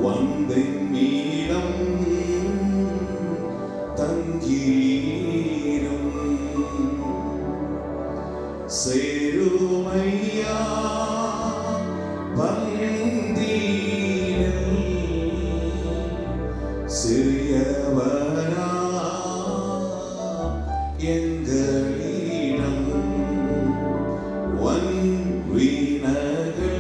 വന്ദനീടം തങ്കീരും സേരുമയ്യാ പന്തീരൽ സിറിയവരാ എങ്കളിടം വൻ വീണകൾ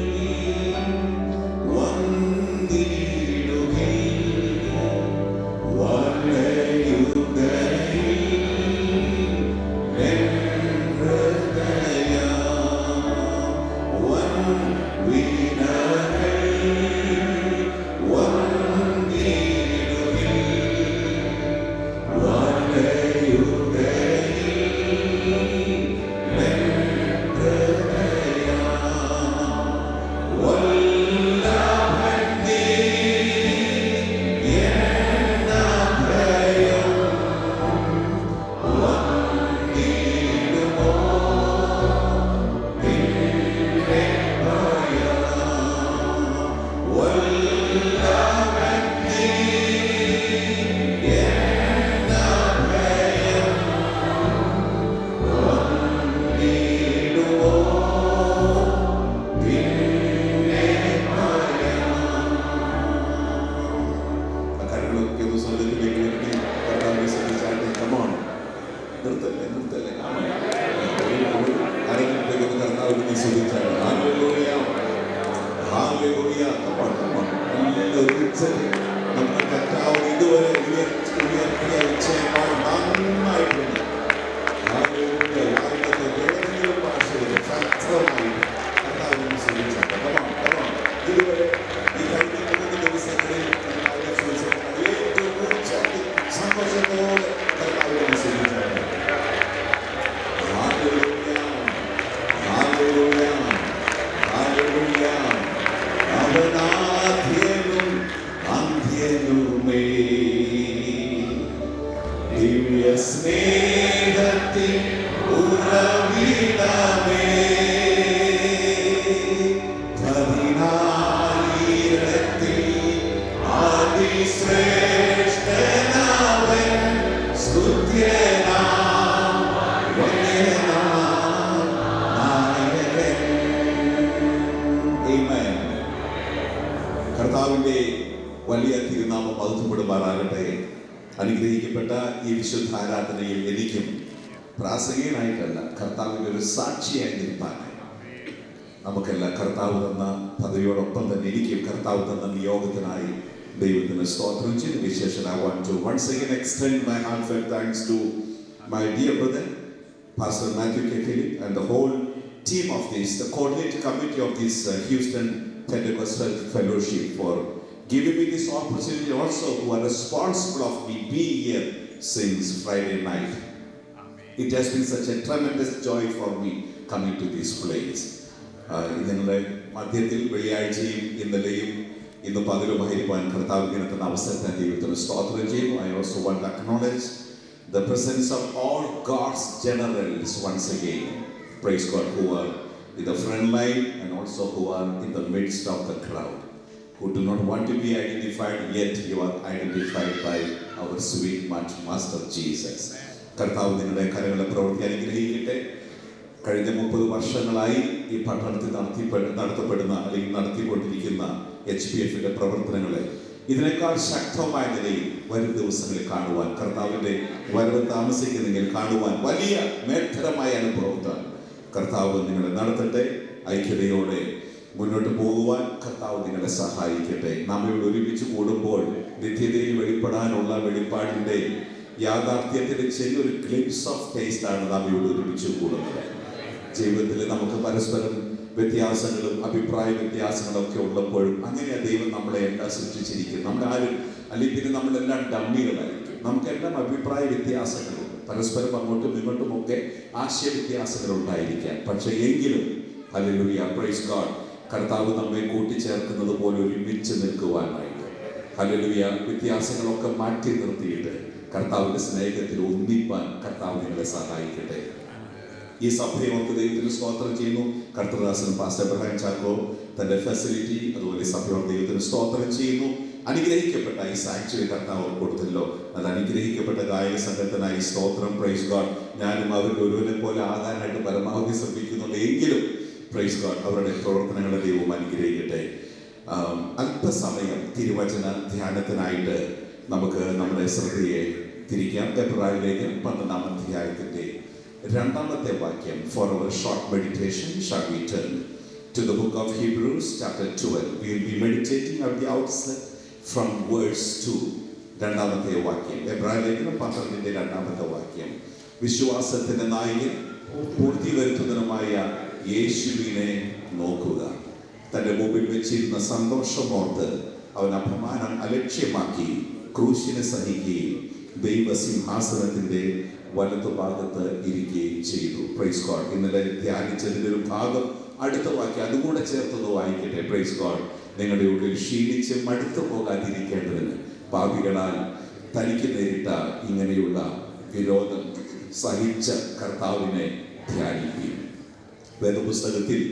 കർത്താവിന്റെ വലിയ തിരുനാമം മഹത്വപ്പെടുമാറാകട്ടെ. അനുഗ്രഹിക്കപ്പെട്ട ഈ വിശുദ്ധ ആരാധനയിൽ എനിക്കും പ്രാസംഗികനായിട്ടല്ല, കർത്താവിന്റെ ഒരു സാക്ഷിയായി നിൽപ്പാനായി നമുക്കെല്ലാം കർത്താവ് തന്ന പദവിയോടൊപ്പം തന്നെ എനിക്കും കർത്താവ് തന്ന നിയോഗത്തിനായി ദൈവത്തിന് സ്തോത്രം ചെയ്ത് വിശേഷം. I want to once again extend my heartfelt thanks to my dear brother Pastor Matthew K. Philip and the whole team of this, the coordinating committee of this Houston Pentecostal Fellowship, for giving me this opportunity, also who are responsible of me being here since Friday night. It has been such a tremendous joy for me coming to this place. നിങ്ങളുടെ മധ്യത്തിൽ വെള്ളിയാഴ്ചയും ഇന്നലെയും ഇന്ന് പകലുമായിരിക്കാൻ കർത്താവ് ദിനത്തിന് അവസരത്തെ ദൈവത്തിന് സ്തോത്രം ചെയ്യുന്നു. I also want to acknowledge the presence of all God's generals once again. Praise God, who are in the front line and also who are in the midst of the crowd, who do not want to be identified, yet you are identified by our sweet Master Jesus. കർത്താവ് നിങ്ങളുടെ കരങ്ങളെ പ്രവൃത്തി അനുഗ്രഹിക്കട്ടെ. കഴിഞ്ഞ 30 വർഷങ്ങളായി ഈ പട്ടണത്തിൽ നടത്തപ്പെടുന്ന അല്ലെങ്കിൽ നടത്തിക്കൊണ്ടിരിക്കുന്ന HPF-ന്റെ പ്രവർത്തനങ്ങളെ ഇതിനേക്കാൾ ശക്തമായ നിലയിൽ വരും ദിവസങ്ങളിൽ കാണുവാൻ, കർത്താവിന്റെ വരവ് താമസിക്കുന്നെങ്കിൽ കാണുവാൻ വലിയ മേൽത്തരമായ അനുഭവത്താൽ കർത്താവ് നിങ്ങളെ നടത്തട്ടെ. ഐക്യതയോടെ മുന്നോട്ട് പോകുവാൻ കർത്താവ് നിങ്ങളെ സഹായിക്കട്ടെ. നാം ഇവിടെ ഒരുമിച്ച് കൂടുമ്പോൾ നിത്യതയിൽ വെളിപ്പെടാനുള്ള വെളിപ്പാടിന്റെ യാഥാർത്ഥ്യത്തിന്റെ ചെറിയൊരു ഗ്ലിംപ്സ് ഓഫ് ടേസ്റ്റ് ആണ് നാം ഇവിടെ ഒരുമിച്ച് കൂടുന്നത്. ജീവിതത്തിൽ നമുക്ക് പരസ്പരം വ്യത്യാസങ്ങളും അഭിപ്രായ വ്യത്യാസങ്ങളും ഒക്കെ ഉള്ളപ്പോഴും അങ്ങനെയാ ദൈവം നമ്മളെ എല്ലാം സൃഷ്ടിച്ചിരിക്കുന്നത്. നമ്മളാരും അല്ലെങ്കിൽ പിന്നെ നമ്മളെല്ലാം ഡമ്മികളായിരിക്കും. നമുക്കെല്ലാം അഭിപ്രായ വ്യത്യാസങ്ങളുണ്ട്, പരസ്പരം അങ്ങോട്ടും ഇങ്ങോട്ടും ഒക്കെ ആശയ വ്യത്യാസങ്ങൾ ഉണ്ടായിരിക്കാം. പക്ഷെ എങ്കിലും ഹല്ലേലൂയ, പ്രൈസ് ഗോഡ്, കർത്താവ് നമ്മെ കൂട്ടിച്ചേർക്കുന്നത് പോലെ ഒരുമിച്ച് നിൽക്കുവാനായിട്ട്, ഹല്ലേലൂയ, വ്യത്യാസങ്ങളൊക്കെ മാറ്റി നിർത്തിയിട്ട് കർത്താവിന്റെ സ്നേഹത്തിൽ ഒന്നിപ്പാൻ കർത്താവ് നിങ്ങളെ സഹായിക്കട്ടെ. ഈ സഭയെ ഓർത്ത് ദൈവത്തിന് സ്തോത്രം ചെയ്യുന്നു. കർത്തദാസൻ പാസ്റ്റർ എബ്രഹാം ചാക്കോ തന്റെ ഫെസിലിറ്റി, അതുപോലെ സഭയോട് ദൈവത്തിന് സ്തോത്രം ചെയ്യുന്നു. അനുഗ്രഹിക്കപ്പെട്ട ഈ സാങ്ച്വറി കർത്താവ് കൊടുത്തല്ലോ. അത് അനുഗ്രഹിക്കപ്പെട്ട ഗായക സംഘത്തിനായി സ്തോത്രം. Praise God. ഞാനും അവരുടെ ഒരുവനെ പോലെ ആകാനായിട്ട് പരമാവധി ശ്രമിക്കുന്നുണ്ട്. എങ്കിലും പ്രൈസ് ഗോഡ് അവരുടെ പ്രവർത്തനങ്ങളെ ദൈവം അനുഗ്രഹിക്കട്ടെ. അല്പസമയം തിരുവചന ധ്യാനത്തിനായിട്ട് നമുക്ക് നമ്മുടെ ശ്രദ്ധയെ തിരിക്കാം. എബ്രായർലേഖനം 12-ാം അധ്യായത്തിന്റെ 2-ാമത്തെ വാക്യം. For our short meditation shall we turn to the book of Hebrews chapter 12. We will be meditating at the outset from verse 2. 2-ാമത്തെ വാക്യം. എബ്രായർലേഖനം 12-ന്റെ 2-ാമത്തെ വാക്യം. വിശ്വാസത്തിന്റെ നായകൻ പൂർത്തി വരുത്തുന്നതിനുമായ യേശുവിനെ നോക്കുക. തന്റെ മുമ്പിൽ വെച്ചിരുന്ന സന്തോഷമോർത്ത് അവൻ അപമാനം അലക്ഷ്യമാക്കി ക്രൂശിനെ സഹിക്കുകയും ദൈവസിംഹാസനത്തിന്റെ വലതുഭാഗത്ത് ഇരിക്കുകയും ചെയ്തു. Praise God. ഇന്നലെ ധ്യാനിച്ചതിന്റെ ഒരു ഭാഗം അടുത്ത വാക്യം അതുകൂടെ ചേർത്തത് വായിക്കട്ടെ. Praise God. നിങ്ങളുടെ ഉള്ളിൽ ക്ഷീണിച്ച് മടുത്തു പോകാതിരിക്കേണ്ടതിന് പാപികളാൽ തനിക്ക് നേരിട്ട ഇങ്ങനെയുള്ള വിരോധം സഹിച്ച കർത്താവിനെ ധ്യാനിക്കുകയും. വേദപുസ്തകത്തിൽ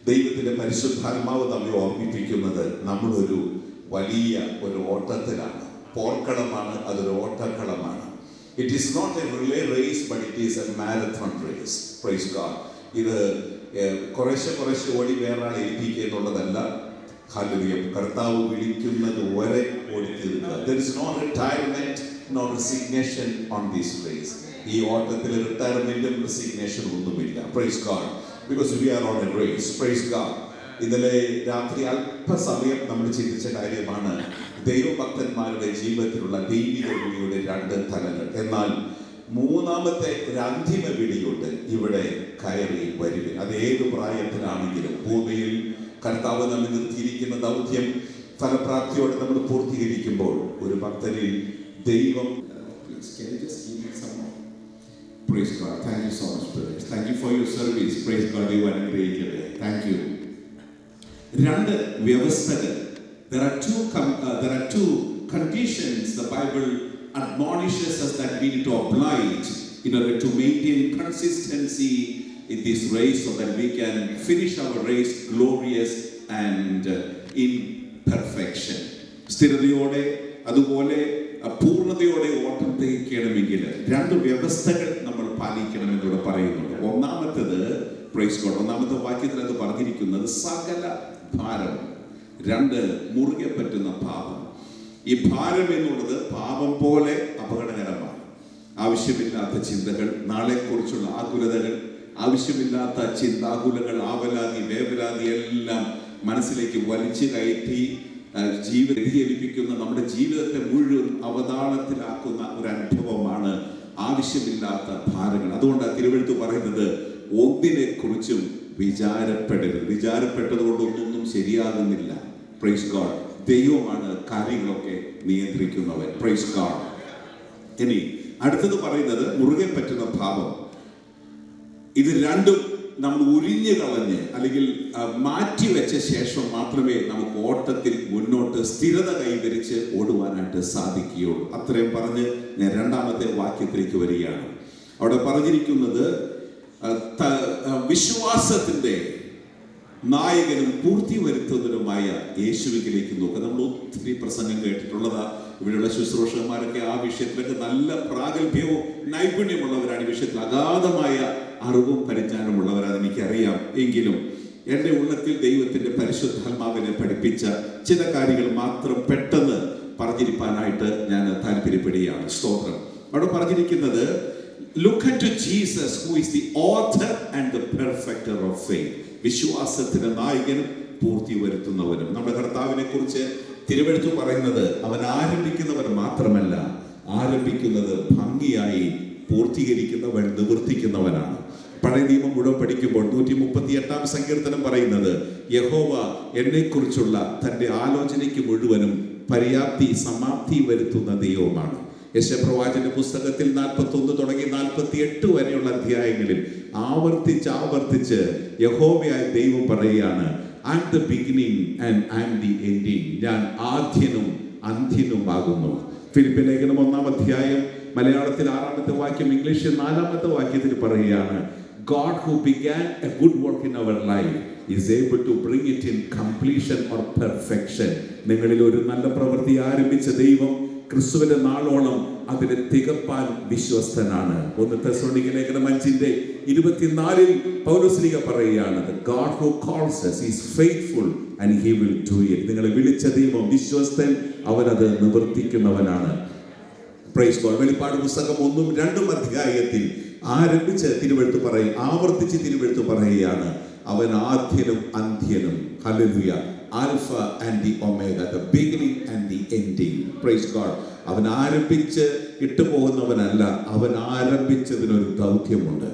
ദൈവത്തിന്റെ പരിശുദ്ധാത്മാവ് നമ്മെ ഓർമ്മിപ്പിക്കുന്നത് നമ്മളൊരു വലിയ ഒരു ഓട്ടത്തിലാണ്. പോർക്കളമാണ്, അതൊരു ഓട്ടക്കളമാണ്. It is not a relay race, but it is a marathon race. Praise God. ഇത് കുറേശ്ശെ ഓടി വേറെ ആളെ ഏൽപ്പിക്കുക എന്നുള്ളതല്ല. ഹല്ലേലൂയ. കർത്താവ് വിളിക്കുന്നത് വരെ ഓടി തീർക്കുക. There is no retirement nor resignation on this race. ഈ ഓട്ടത്തിൽ റിട്ടയർമെന്റും റെസിഗ്നേഷനും ഒന്നുമില്ല. Praise God. Because we are on a race. Praise God. ഇന്നലെ രാത്രി അല്പസമയം നമ്മൾ ചിന്തിച്ച കാര്യമാണ് ദൈവഭക്തന്മാരുടെ ജീവിതത്തിലുള്ള ദൈവിക വിളിയുടെ 2 തലങ്ങൾ. എന്നാൽ മൂന്നാമത്തെ ഒരു അന്തിമ വിളിയുണ്ട്. ഇവിടെ കയറി വരുവിൻ. അത് ഏത് പ്രായത്തിലാണെങ്കിലും ഭൂമിയിൽ കർത്താവ് നമ്മെ നിർത്തിയിരിക്കുന്ന ദൗത്യം ഫലപ്രാപ്തിയോടെ നമ്മൾ പൂർത്തീകരിക്കുമ്പോൾ ഒരു ഭക്തനിൽ ദൈവം. Praise God. Thank you so much, brothers. Thank you for your service. Praise God. You are great. Thank you. 2 വ്യവസ്ഥകൾ. There are two conditions the Bible admonishes us that we need to oblige in order to maintain consistency in this race so that we can finish our race glorious and in perfection. സ്ഥിരതയോടെ അതുപോലെ പൂർണ്ണതയോടെ ഓട്ടം തികയ്ക്കണമെങ്കിൽ 2 വ്യവസ്ഥകൾ നമ്മൾ പാലിക്കണമെന്നൂടെ പറയുന്നുണ്ട്. ഒന്നാമത്തേത് praise God. 1-ാമത്തെ വാക്യത്തിൽ അത് പറഞ്ഞിരിക്കുന്നത് സകല ഭാരം. 2 മുറുകെ പറ്റുന്ന പാപം. ഈ ഭാരം എന്നുള്ളത് പാപം പോലെ അപകടകരമാണ്. ആവശ്യമില്ലാത്ത ചിന്തകൾ, നാളെക്കുറിച്ചുള്ള ആകുലതകൾ, ആവശ്യമില്ലാത്ത ചിന്താകുലങ്ങൾ, ആവലാതി വേവലാതി എല്ലാം മനസ്സിലേക്ക് വലിച്ചു കയറ്റി വ്യതിചലിപ്പിക്കുന്ന നമ്മുടെ ജീവിതത്തെ മുഴുവൻ അവതാളത്തിലാക്കുന്ന ഒരു അനുഭവമാണ് ആവശ്യമില്ലാത്ത ഭാരങ്ങൾ. അതുകൊണ്ടാണ് തിരുവെഴുത്ത് പറയുന്നത് ഒന്നിനെ കുറിച്ചും വിചാരപ്പെടരുത്. വിചാരപ്പെട്ടത് കൊണ്ടൊന്നും ശരിയാകുന്നില്ല. Praise God. ദൈവമാണ് കാര്യങ്ങളൊക്കെ നിയന്ത്രിക്കുന്നവൻ. Praise God. ഇനി അടുത്തത് പറയുന്നത് മുറുകെ പറ്റുന്ന ഭാവം. ഇത് രണ്ടും നമ്മൾ ഉരിഞ്ഞു കളഞ്ഞ് അല്ലെങ്കിൽ മാറ്റിവെച്ച ശേഷം മാത്രമേ നമുക്ക് ഓട്ടത്തിൽ മുന്നോട്ട് സ്ഥിരത കൈവരിച്ച് ഓടുവാനായിട്ട് സാധിക്കുകയുള്ളൂ. അത്രയും പറഞ്ഞ് ഞാൻ 2-ാമത്തെ വാക്യത്തിലേക്ക് വരികയാണ്. അവിടെ പറഞ്ഞിരിക്കുന്നത് വിശ്വാസത്തിന്റെ നായകനും പൂർത്തി വരുത്തുന്നതിനുമായ യേശുവിലേക്ക് നോക്കുക. നമ്മൾ ഒത്തിരി പ്രസംഗം കേട്ടിട്ടുള്ളതാ. ഇവിടെയുള്ള ശുശ്രൂഷകന്മാരൊക്കെ ആ വിഷയത്തിലൊക്കെ നല്ല പ്രാഗൽഭ്യവും നൈപുണ്യമുള്ളവരാണ്. ഈ വിഷയത്തിൽ അഗാധമായ അറിവും പരിജ്ഞാനമുള്ളവരാണ്, എനിക്കറിയാം. എങ്കിലും എൻ്റെ ഉള്ളത്തിൽ ദൈവത്തിന്റെ പരിശുദ്ധാത്മാവിനെ പഠിപ്പിച്ച ചില കാര്യങ്ങൾ മാത്രം പെട്ടെന്ന് പറഞ്ഞിരിക്കാനായിട്ട് ഞാൻ താല്പര്യപ്പെടുകയാണ്. സ്തോത്രം. അവിടെ പറഞ്ഞിരിക്കുന്നത് look unto Jesus who is the author and the perfecter of faith. വിശ്വാസത്തിന്റെ നായകനും പൂർത്തി വരുത്തുന്നവനും. നമ്മുടെ കർത്താവിനെ കുറിച്ച് തിരുവെഴുത്ത് പറയുന്നത് അവൻ ആരംഭിക്കുന്നവൻ മാത്രമല്ല, ആരംഭിക്കുന്നത് ഭംഗിയായി പൂർത്തീകരിക്കുന്നവൻ, നിവർത്തിക്കുന്നവനാണ്. പഴയ നിയമം മുഴുവൻ പഠിക്കുമ്പോൾ 138-ാം സങ്കീർത്തനം പറയുന്നത് യഹോവ എന്നെക്കുറിച്ചുള്ള തൻ്റെ ആലോചനയ്ക്ക് മുഴുവനും പര്യാപ്തി സമാപ്തി വരുത്തുന്ന ദൈവമാണ്. യെശയ്യാപ്രവാചകന്റെ പുസ്തകത്തിൽ 41 തുടങ്ങി 48 വരെയുള്ള അധ്യായങ്ങളിൽ ആവർത്തിച്ച് യഹോവയായ ദൈവം പറയുകയാണ് I am the beginning and I am the ending. ഞാൻ ആദ്യനും അന്ത്യനുമാകുന്നു. ഫിലിപ്പിയ ലേഖനം 1-ാം അധ്യായം മലയാളത്തിൽ 6-ാമത്തെ വാക്യം, ഇംഗ്ലീഷിൽ 4-ാമത്തെ വാക്യത്തിൽ പറയുകയാണ് God who began a good work in our life is able to bring it in completion or perfection. നിങ്ങളിൽ ഒരു നല്ല പ്രവൃത്തി ആരംഭിച്ച ദൈവം ക്രിസ്തുവിന്റെ നാളോളം അതിനെ തികപ്പാൻ വിശ്വസ്തനാണ്. 1 തെസ്സലോനിക്ക ലേഖനം 5:24 പൗലോസ് പറയുകയാണ്, the God who calls us is faithful and he will do it. നിങ്ങളെ വിളിച്ച ദൈവം വിശ്വസ്തൻ, അവൻ അത് നിവർത്തിക്കുന്നവനാണ്. Praise God. വെളിപ്പാട് പുസ്തകം 1-2 അധ്യായത്തിൽ ആരംഭിച്ച് ആവർത്തിച്ച് തിരുവെഴുത്ത് പറയുകയാണ്, അവൻ ആദ്യനും അന്ത്യനും. Hallelujah. Alpha and the omega, the beginning and the ending. Praise God. അവൻ ആരംഭിച്ച് ഇട്ടുപോകുന്നവനല്ല, അവൻ ആരംഭിച്ചതിനൊരു ദൗത്യമുണ്ട്.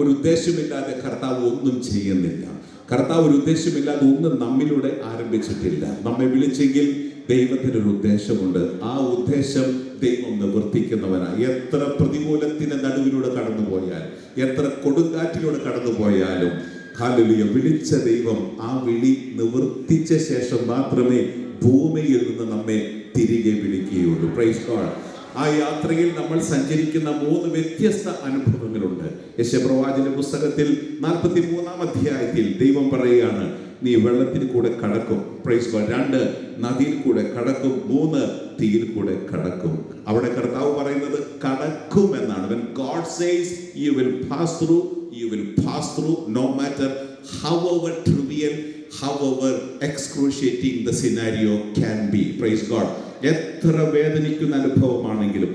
ഒരു ഉദ്ദേശമില്ലാതെ കർത്താവ് ഒന്നും ചെയ്യുന്നില്ല. കർത്താവ് ഒരു ഉദ്ദേശമില്ലാതെ ഒന്നും നമ്മിലൂടെ ആരംഭിച്ചിട്ടില്ല. നമ്മെ വിളിച്ചെങ്കിൽ ദൈവത്തിനൊരു ഉദ്ദേശമുണ്ട്. ആ ഉദ്ദേശം ദൈവം നിവർത്തിക്കുന്നവനാണ്. എത്ര പ്രതികൂലത്തിന്റെ നടുവിലൂടെ കടന്നുപോയാൽ, എത്ര കൊടുങ്കാറ്റിലൂടെ കടന്നുപോയാലും, ഹല്ലേലൂയ, വിളിച്ച ദൈവം ആ വിളി നിവർത്തിച്ച ശേഷം മാത്രമേ ഭൂമിയിൽ നിന്ന് നമ്മെ തിരികെ വിളിക്കുകയുള്ളൂ. Praise God. ആ യാത്രയിൽ നമ്മൾ സഞ്ചരിക്കുന്ന 3 വ്യത്യസ്ത അനുഭവങ്ങളുണ്ട്. യെശയ്യാ പുസ്തകത്തിൽ 43-ാം അധ്യായത്തിൽ ദൈവം പറയുകയാണ്, നീ വെള്ളത്തിൽ കൂടെ കടക്കും. Praise God. 2 നദിയിൽ കൂടെ കടക്കും, 3 തീയിൽ കൂടെ കടക്കും. അവിടെ കർത്താവ് പറയുന്നത് കടക്കും എന്നാണ്. When God says you will pass through, you will pass through, no matter however trivial, however excruciating the scenario can be. Praise God. എത്ര വേദനിക്കുന്ന അനുഭവമാണെങ്കിലും,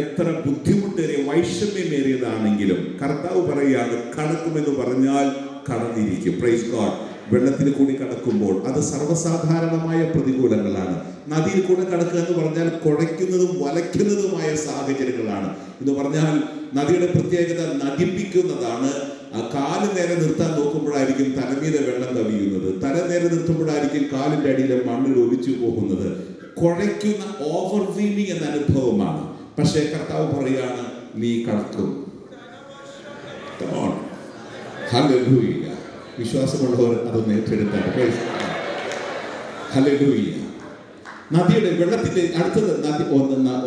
എത്ര ബുദ്ധിമുട്ടേറിയ വൈഷമ്യമേറിയതാണെങ്കിലും കർത്താവ് പറയുകയാണ്, കടക്കുമെന്ന് പറഞ്ഞാൽ കടന്നിരിക്കും. Praise God. വെള്ളത്തിൽ കൂടി കടക്കുമ്പോൾ അത് സർവ്വസാധാരണമായ പ്രതികൂലങ്ങളാണ്. നദിയിൽ കൂടെ കടക്കുക എന്ന് പറഞ്ഞാൽ കുഴയ്ക്കുന്നതും വലയ്ക്കുന്നതുമായ സാഹചര്യങ്ങളാണ്. എന്ന് പറഞ്ഞാൽ നദിയുടെ പ്രത്യേകത നദിപ്പിക്കുന്നതാണ്. കാല് നേരെ നിർത്താൻ നോക്കുമ്പോഴായിരിക്കും തലമീതെ വെള്ളം കവിയുന്നത്, തല നേരെ നിർത്തുമ്പോഴായിരിക്കും കാലിന്റെ അടിയിലെ മണ്ണിൽ ഒലിച്ചു പോകുന്നത്. കുഴയ്ക്കുന്ന ഓവർവീമിങ് എന്ന അനുഭവമാണ്. പക്ഷേ കർത്താവ് പറയാണ്, നീ കടക്കും. ഹല്ലേലൂയ. വിശ്വാസമുള്ളവർ അതൊന്ന് ഏറ്റെടുത്താണ്. ഹല്ലേലൂയ. നദിയുടെ വെള്ളത്തിന്റെ അടുത്തത് നദി,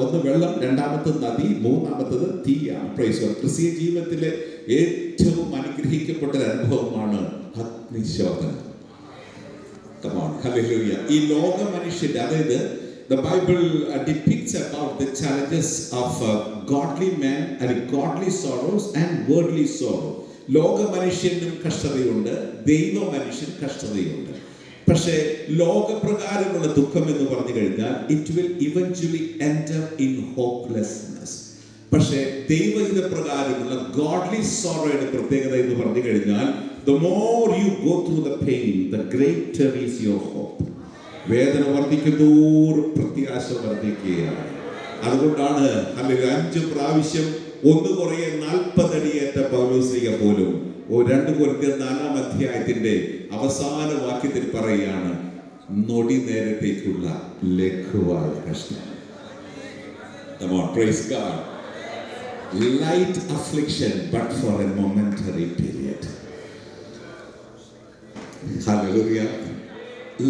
ഒന്ന് വെള്ളം, രണ്ടാമത്തത് നദി, മൂന്നാമത്തത് തീയാണ്. Praise God. ക്രിസ്തീയ ജീവിതത്തിലെ ഏറ്റവും അനുഗ്രഹിക്കപ്പെട്ട ഒരു അനുഭവമാണ് അഗ്നിശോധന. ഈ ലോക മനുഷ്യന്റെ, അതായത് the Bible depicts about the challenges of godly man and godly sorrows and worldly sorrow. ലോക മനുഷ്യനും കഷ്ടതയുണ്ട്, ദൈവ മനുഷ്യൻ കഷ്ടതയുണ്ട്. പക്ഷേ ലോകപ്രകാരമുള്ള ദുഃഖം എന്ന് പറഞ്ഞു കഴിഞ്ഞാൽ it will eventually enter in hopelessness. പക്ഷേ ദൈവഹിത പ്രകാരമുള്ള ഗോഡ്ലി സോറോയുടെ പ്രത്യേകത എന്ന് പറഞ്ഞു കഴിഞ്ഞാൽ the more you go through the pain, the greater is your hope. വേദന വർദ്ധിക്കുന്നതോറും പ്രത്യാശ വർദ്ധിക്കുകയാണ്. അതുകൊണ്ടാണ് 5 പ്രാവശ്യം 1 കുറയെ 40 അടിയേറ്റ പൗലോസ്ലീഹ പോലും 2 കൊരിന്ത്യർ 4-ാം അധ്യായത്തിന്റെ അവസാന വാക്യത്തിൽ പറയുകയാണ്, നൊടി നേരത്തേക്കുള്ള ലഘുവായ കഷ്ടം. Come on, praise God. Light affliction but for a momentary period. Hallelujah.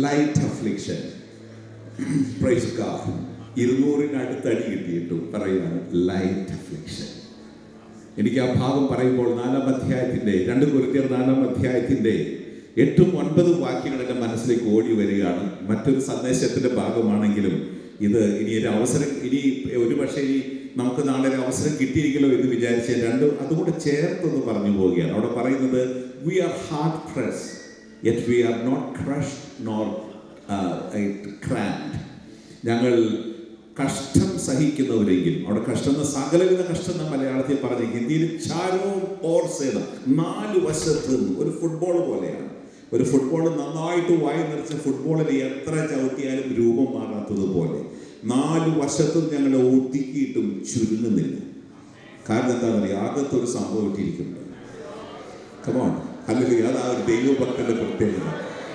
Light affliction. Praise God. 200-ന് അടി കിട്ടിയിട്ടും പറയുകയാണ് ലൈറ്റ് അഫ്ലിക്ഷൻ. എനിക്ക് ആ ഭാഗം പറയുമ്പോൾ 4-ാം അധ്യായത്തിന്റെ 2 കൊരിന്ത്യർ 4-ാം അധ്യായത്തിന്റെ 8-9 വാക്യങ്ങൾ എൻ്റെ മനസ്സിലേക്ക് ഓടി വരികയാണ്. മറ്റൊരു സന്ദേശത്തിന്റെ ഭാഗമാണെങ്കിലും ഇത് ഇനി ഒരു അവസരം, ഇനി ഒരു പക്ഷേ നമുക്ക് നാളെ ഒരു അവസരം കിട്ടിയിരിക്കലോ എന്ന് വിചാരിച്ച് അതുകൂടെ ചേർത്തൊന്ന് പറഞ്ഞു പോവുകയാണ്. അവിടെ പറയുന്നത് we are hard pressed yet we are not crushed nor cramped. ഞങ്ങൾ കഷ്ടം സഹിക്കുന്നവരെങ്കിൽ, അവിടെ കഷ്ടം സകലവിധ കഷ്ടം എന്ന മലയാളത്തിൽ പറഞ്ഞു, ഹിന്ദിയിൽ ചാരവും ഓർസേന, 4 വശത്തും ഒരു ഫുട്ബോൾ പോലെയാണ്. ഒരു ഫുട്ബോൾ നന്നായിട്ട് വായി നിറച്ച ഫുട്ബോളിൽ എത്ര ചവിട്ടിയാലും രൂപം മാറാത്തതുപോലെ 4 വശത്തും ഞങ്ങളെ ഒതുക്കിയിട്ടും ചുരുങ്ങുന്നില്ല. കാരണം എന്താണെന്ന് അറിയാം, ആകത്തൊരു സംഭവം ഇട്ടിരിക്കുന്നത്. കമോൺ, അല്ലെങ്കിൽ അത് ആ ഒരു ദൈവഭക്തന്റെ പ്രത്യേകത.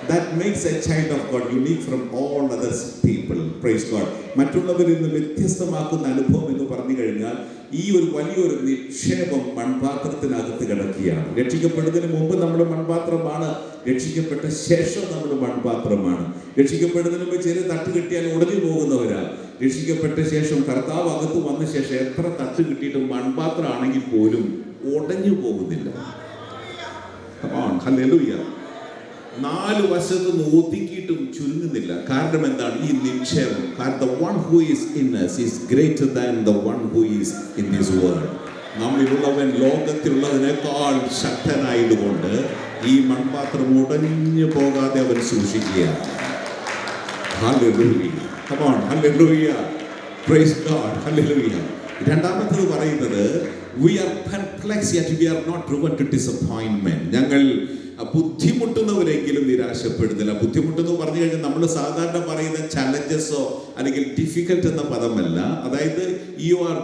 That makes a child of God unique from all other people. Praise God. മറ്റുള്ളവരിൽ നിന്ന് വ്യത്യസ്തമാക്കുന്ന അനുഭവം എന്ന് പറഞ്ഞു കഴിഞ്ഞാൽ ഈ ഒരു വലിയൊരു നിക്ഷേപം മൺപാത്രത്തിനകത്ത് കിടക്കുകയാണ്. രക്ഷിക്കപ്പെടുന്നതിന് മുമ്പ് നമ്മൾ മൺപാത്രമാണ്, രക്ഷിക്കപ്പെട്ട ശേഷം നമ്മൾ മൺപാത്രമാണ്. രക്ഷിക്കപ്പെടുന്നതിന് മുമ്പ് ചില തട്ട് കിട്ടിയാൽ ഉടഞ്ഞു പോകുന്നവരാണ്. രക്ഷിക്കപ്പെട്ട ശേഷം കർത്താവ് അകത്ത് വന്ന ശേഷം എത്ര തട്ട് കിട്ടിയിട്ടും മൺപാത്രമാണെങ്കിൽ പോലും ഉടഞ്ഞു പോകുന്നില്ല. Come on, hallelujah. 4 വശത്തും ഒതുക്കിയിട്ടും ചുരുങ്ങുന്നില്ല. കാരണം എന്താണ്? ഈ നിക്ഷേപം. കാരണം the one who is in us is greater than the one who is in this world. നമ്മിലുള്ളവൻ ലോകത്തിലുള്ളതിനേക്കാൾ ശക്തനായതുകൊണ്ട് ഈ മൺപാത്രം ഉടഞ്ഞു പോകാതെ അവൻ സൂക്ഷിക്കുകയാണ്. Hallelujah. Come on, hallelujah. Praise God, hallelujah. രണ്ടാമത്തേത് പറയുന്നത് we are perplexed yet we are not driven to disappointment. ഞങ്ങൾ ബുദ്ധിമുട്ടുന്നവരെങ്കിലും നിരാശപ്പെടുന്നില്ല. ബുദ്ധിമുട്ടെന്ന് പറഞ്ഞു കഴിഞ്ഞാൽ നമ്മൾ സാധാരണ പറയുന്ന ചലഞ്ചസോ അല്ലെങ്കിൽ ഡിഫിക്കൽട്ട് എന്ന പദമല്ല. അതായത് you are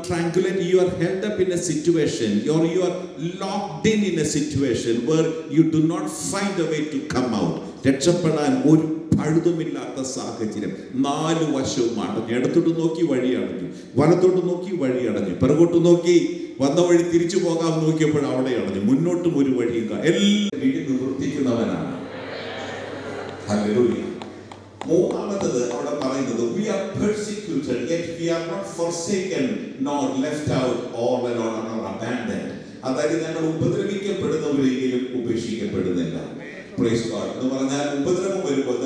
triangulate, you are held up in a situation, you are locked in a situation where you do not find a way to come out. രക്ഷപ്പെടാൻ ഒരു പഴുതുമില്ലാത്ത സാഹചര്യം. 4 വശവും അടഞ്ഞു. ഇടത്തോട്ട് നോക്കി വഴി അടഞ്ഞു, വലത്തോട്ട് നോക്കി വഴി അടഞ്ഞു, പിറകോട്ട് നോക്കി വന്ന വഴി തിരിച്ചു പോകാൻ നോക്കിയപ്പോൾ അവിടെ അടഞ്ഞു. മുന്നോട്ടും ഒരു വഴിയില്ല. എല്ലാം നിവർത്തിക്കുന്നവനാണ്. ഹല്ലേലൂയ. മൂന്നാമത്തത് അവിടെ പറയുന്നത് we are persecuted yet we are not forsaken nor left out all alone or abandoned. അതായത് ഞങ്ങൾ ഉപദ്രവിക്കപ്പെടുന്നവരെങ്കിലും ഉപേക്ഷിക്കപ്പെടുന്നില്ല. Praise God. എന്ന് പറഞ്ഞാൽ ഉപദ്രവം വരുമ്പോൾ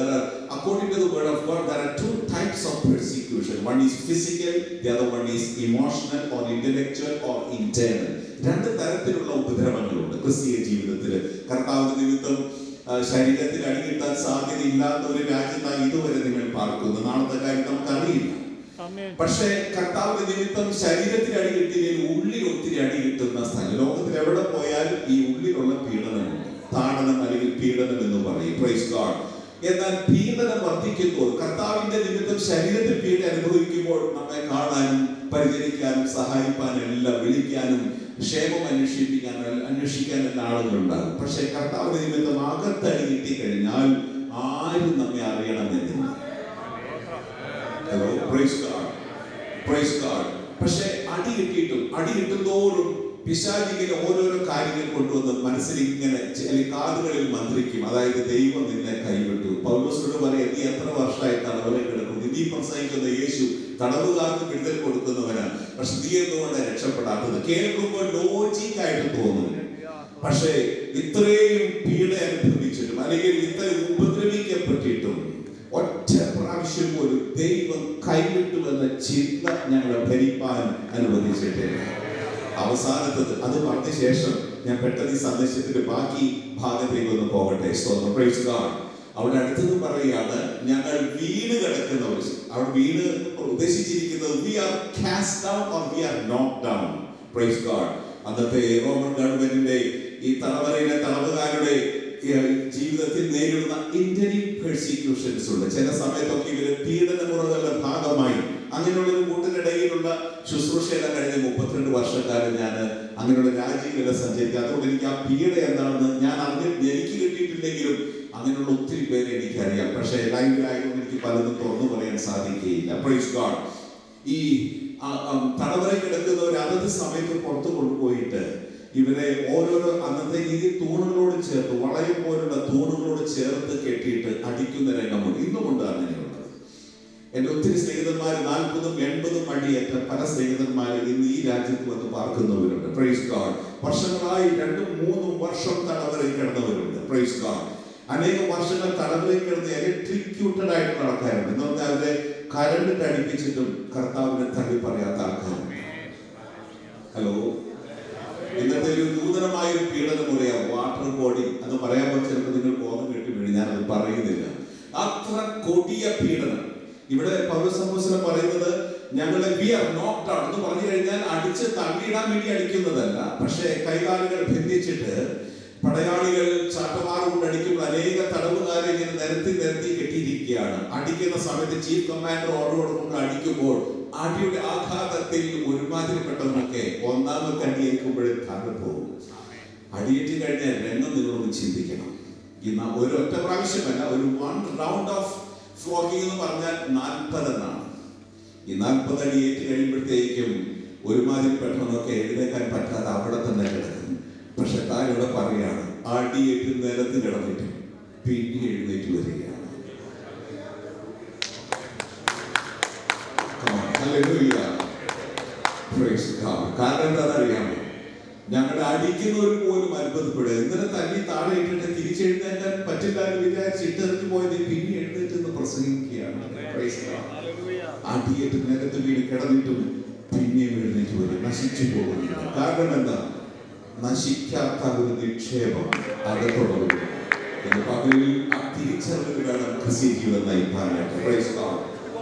according to the word of God there are 2 types of persecution. One is physical, the other one is emotional or intellectual or internal. 2 തരത്തിലുള്ള ഉപദ്രവങ്ങളുണ്ട് ക്രിസ്തീയ ജീവിതത്തിൽ. കർത്താവിന്റെ നിമിത്തം ശരീരത്തിൽ അടികിട്ടാൻ സാധ്യതയില്ലാത്ത ഒരു രാജ്യത്താണ് ഇതുവരെ നിങ്ങൾ പാർക്കുന്നത്. നാളത്തെ കാര്യം നമുക്കറിയില്ല. പക്ഷേ കർത്താവിന്റെ നിമിത്തം ശരീരത്തിൽ അടികിട്ടില്ലെങ്കിൽ ഉള്ളിൽ ഒത്തിരി അടികിട്ടുന്ന സ്ഥലം. ലോകത്തിൽ എവിടെ പോയാലും ഈ ഉള്ളിലുള്ള പീഡനമുണ്ട്. താടനം അല്ലെങ്കിൽ പീഡനം എന്ന് പറയും. Praise God. എന്നാൽ പീഡനം വർദ്ധിക്കുമ്പോൾ കർത്താവിന്റെ നിമിത്തം ശരീരത്തിൽ പീഡ അനുഭവിക്കുമ്പോൾ നമ്മെ കാണാനും പരിചരിക്കാനും സഹായിക്കാനും എല്ലാം വിളിക്കാനും ക്ഷേമം അന്വേഷിക്കാനുള്ള ആളുകളുണ്ടാകും. പക്ഷെ കർത്താവിന്റെ നിമിത്തം അകത്തടി കിട്ടിക്കഴിഞ്ഞാൽ ആരും നമ്മെ അറിയണമെന്നില്ല. Hello, praise God, praise God. പക്ഷെ അടി കിട്ടുന്തോറും പിശാചിങ്ങനെ ഓരോരോ കാര്യങ്ങൾ കൊണ്ടുവന്ന് മനസ്സിൽ ഇങ്ങനെ കാതുകളിൽ മന്ത്രിക്കും. അതായത് ദൈവം നിന്നെ കൈവിട്ടു. പൗലോസിനോട് പറയാം, നീ എത്ര വർഷമായി തടവറയിൽ കിടക്കുന്നു, നീ പ്രസംഗിക്കുന്ന യേശു തടവുകാർക്ക് വിടുതൽ കൊടുക്കുന്നവനാണ്, പക്ഷെ നീ എന്തുകൊണ്ട് രക്ഷപ്പെടാത്തത്? കേൾക്കുമ്പോൾ ലോജിക്കായിട്ട് തോന്നും. പക്ഷേ ഇത്രയും പീഡ അനുഭവിച്ചിട്ടും അല്ലെങ്കിൽ ഇത്രയും ഉപദ്രവിക്കപ്പെട്ടിട്ടും ഒറ്റ പ്രാവശ്യം പോലും ദൈവം കൈവിട്ടു എന്ന ചിന്ത ഞങ്ങളെ ഭരിപ്പാൻ അനുവദിച്ചിട്ടില്ല. അവസാനത്തത് അത് പറഞ്ഞ ശേഷം ഞാൻ പെട്ടെന്ന് ഈ സന്ദേശത്തിന്റെ ബാക്കി ഭാഗത്തേക്ക് ഒന്ന് പോകട്ടെ. സ്തോത്രം, പ്രൈസ് ഗോഡ്. അവിടെ അടുത്തത് പറയുകയാണ്, ഞങ്ങൾ വീണ് കിടക്കുന്നവർ. അവിടെ വീണ് ഉദ്ദേശിച്ചിരിക്കുന്നത് we are cast down or we are knocked down. Praise God. അന്നത്തെ റോമൻ ഗവൺമെന്റിന്റെ ഈ തടവറയിലെ തടവുകാരുടെ ജീവിതത്തിൽ നേരിടുന്ന ഇന്റർനൽ പെർസിക്യൂഷൻസ് ഉണ്ട്. ചില സമയത്തൊക്കെ ഇവര് പീഡനമുറകളുടെ ഭാഗമായി അങ്ങനെയുള്ളൊരു കൂട്ടിനിടയിലുള്ള ശുശ്രൂഷയെല്ലാം കഴിഞ്ഞ 32 വർഷക്കാലം ഞാൻ അങ്ങനെയുള്ള രാജ്യങ്ങളിൽ സഞ്ചരിക്കുക. അതുകൊണ്ട് എനിക്ക് ആ പീഡ എന്താണെന്ന് ഞാൻ എനിക്ക് കിട്ടിയിട്ടില്ലെങ്കിലും അങ്ങനെയുള്ള ഒത്തിരി പേരെ എനിക്കറിയാം. പക്ഷേ ലൈവിലായതുകൊണ്ട് എനിക്ക് പലതും തുറന്നു പറയാൻ സാധിക്കുകയില്ല. Praise God. ഈ തടവറയിൽ കിടക്കുന്നവർ അതത് സമയത്ത് പുറത്തു കൊണ്ടുപോയിട്ട് ഇവരെ ഓരോരോ അന്നത്തെ രീതിയിൽ തൂണുകളോട് ചേർത്ത്, വളയം പോലുള്ള തൂണുകളോട് ചേർത്ത് കെട്ടിയിട്ട് അടിക്കുന്ന രംഗമുണ്ട്. ഇന്നുമുണ്ട് അങ്ങനെയുള്ളത്. എൻ്റെ ഒത്തിരി സ്നേഹിതന്മാർ 40ഉം 80ഉം അടിയേറ്റ പല സ്നേഹിതന്മാരും ഇന്ന് ഈ രാജ്യത്ത് വന്ന് പാർക്കുന്നവരുണ്ട്. Praise God. വർഷങ്ങളായി 2ഉം 3ഉം വർഷം തടവറയിൽ കിടന്നവരുണ്ട്. Praise God. അനേകം വർഷങ്ങൾ തടവറയിൽ കിടന്ന് ഇലക്ട്രിക്യൂട്ടഡ് ആയിട്ടുള്ള ആൾക്കാരുണ്ട്. എന്ന് പറഞ്ഞാൽ അവരെ കരണ്ടിട്ട് അടിപ്പിച്ചിട്ടും കർത്താവിനെ തള്ളി പറയാത്ത ആൾക്കാരുണ്ട്. ഹലോ, ഇന്നത്തെ ഒരു നൂതനമായ ഒരു പീഡന മുറയാ വാട്ടർ ബോഡി. അത് പറയാൻ ചിലപ്പോൾ നിങ്ങൾ ബോധം കെട്ടി വീണ്, ഞാനത് പറയുന്നില്ല. അത്ര കൊടിയ പീഡനം. ഇവിടെ പൗലോസ് പറയുന്നത് ഞങ്ങളെ we are knocked out എന്ന് പറഞ്ഞു കഴിഞ്ഞാൽ അടിച്ച് തള്ളിയിടാൻ വേണ്ടി അടിക്കുന്നതല്ല. പക്ഷേ കൈകാലുകൾ ബന്ധിച്ചിട്ട് പടയാളികൾ ചാട്ടവാർ കൊണ്ട് അടിക്കുമ്പോൾ അനേക തടവുകാരെ ഇങ്ങനെ നിരത്തി കെട്ടിയിരിക്കുകയാണ്. അടിക്കുന്ന സമയത്ത് ചീഫ് കമാൻഡർ ഓർഡർ കൊടുക്കുമ്പോൾ അടിക്കുമ്പോൾ അടിയുടെ ആഘാതത്തിൽ ഒരുമാതിരിപ്പെട്ടവരൊക്കെ ഒന്നാമത്തെ അടിയേൽക്കുമ്പോഴേ താഴെ പോകും. അടിയേറ്റ് കഴിഞ്ഞാൽ രംഗം നിങ്ങളൊന്ന് ചിന്തിക്കണം. ഒരു ഒറ്റ പ്രാവശ്യമല്ല, ഒരു 1 റൗണ്ട് ഓഫ് ഫ്ലോക്കിംഗ് എന്ന് പറഞ്ഞാൽ 40 എന്നാണ്. ഈ 40 അടിയേറ്റ് കഴിയുമ്പോഴത്തേക്കും ഒരുമാതിരിപ്പെട്ടവനൊക്കെ എഴുന്നേക്കാൻ പറ്റാതെ അവിടെ തന്നെ കിടക്കും. പക്ഷെ താനിവിടെ പറയാണ്, അടിയേറ്റ് നിലത്ത് കിടന്നിട്ട് പിന്നെ എഴുന്നേറ്റ് വരികയാണ്. കാരണം എന്താണെന്നറിയാമോ? ഞങ്ങളുടെ അടിക്കുന്നവർ പോലും അത്ഭുതപ്പെടുക. ഇന്നലെ തല്ലി താഴെ ഇട്ടിട്ട് തിരിച്ചെഴുന്നേക്കാൻ പറ്റില്ല എന്ന് വിചാരിച്ച് ഇട്ടെറിഞ്ഞു പോയത് പിന്നെ എഴുന്നേറ്റ് പ്രസംഗിക്കുകയാണ്. അടിയേറ്റ് നേരത്തെ വീട് കിടന്നിട്ടും പിന്നെയും എഴുന്നേറ്റ് വരും. നശിച്ചു പോകുന്നില്ല. കാരണം എന്താ? നശിക്കാത്ത ഒരു നിക്ഷേപം അകത്തുള്ളത്. പകലിൽ ആ തിരിച്ചറിവ് വേണം ക്രിസ്തീയ ജീവിതം നയിക്കാനായിട്ട്.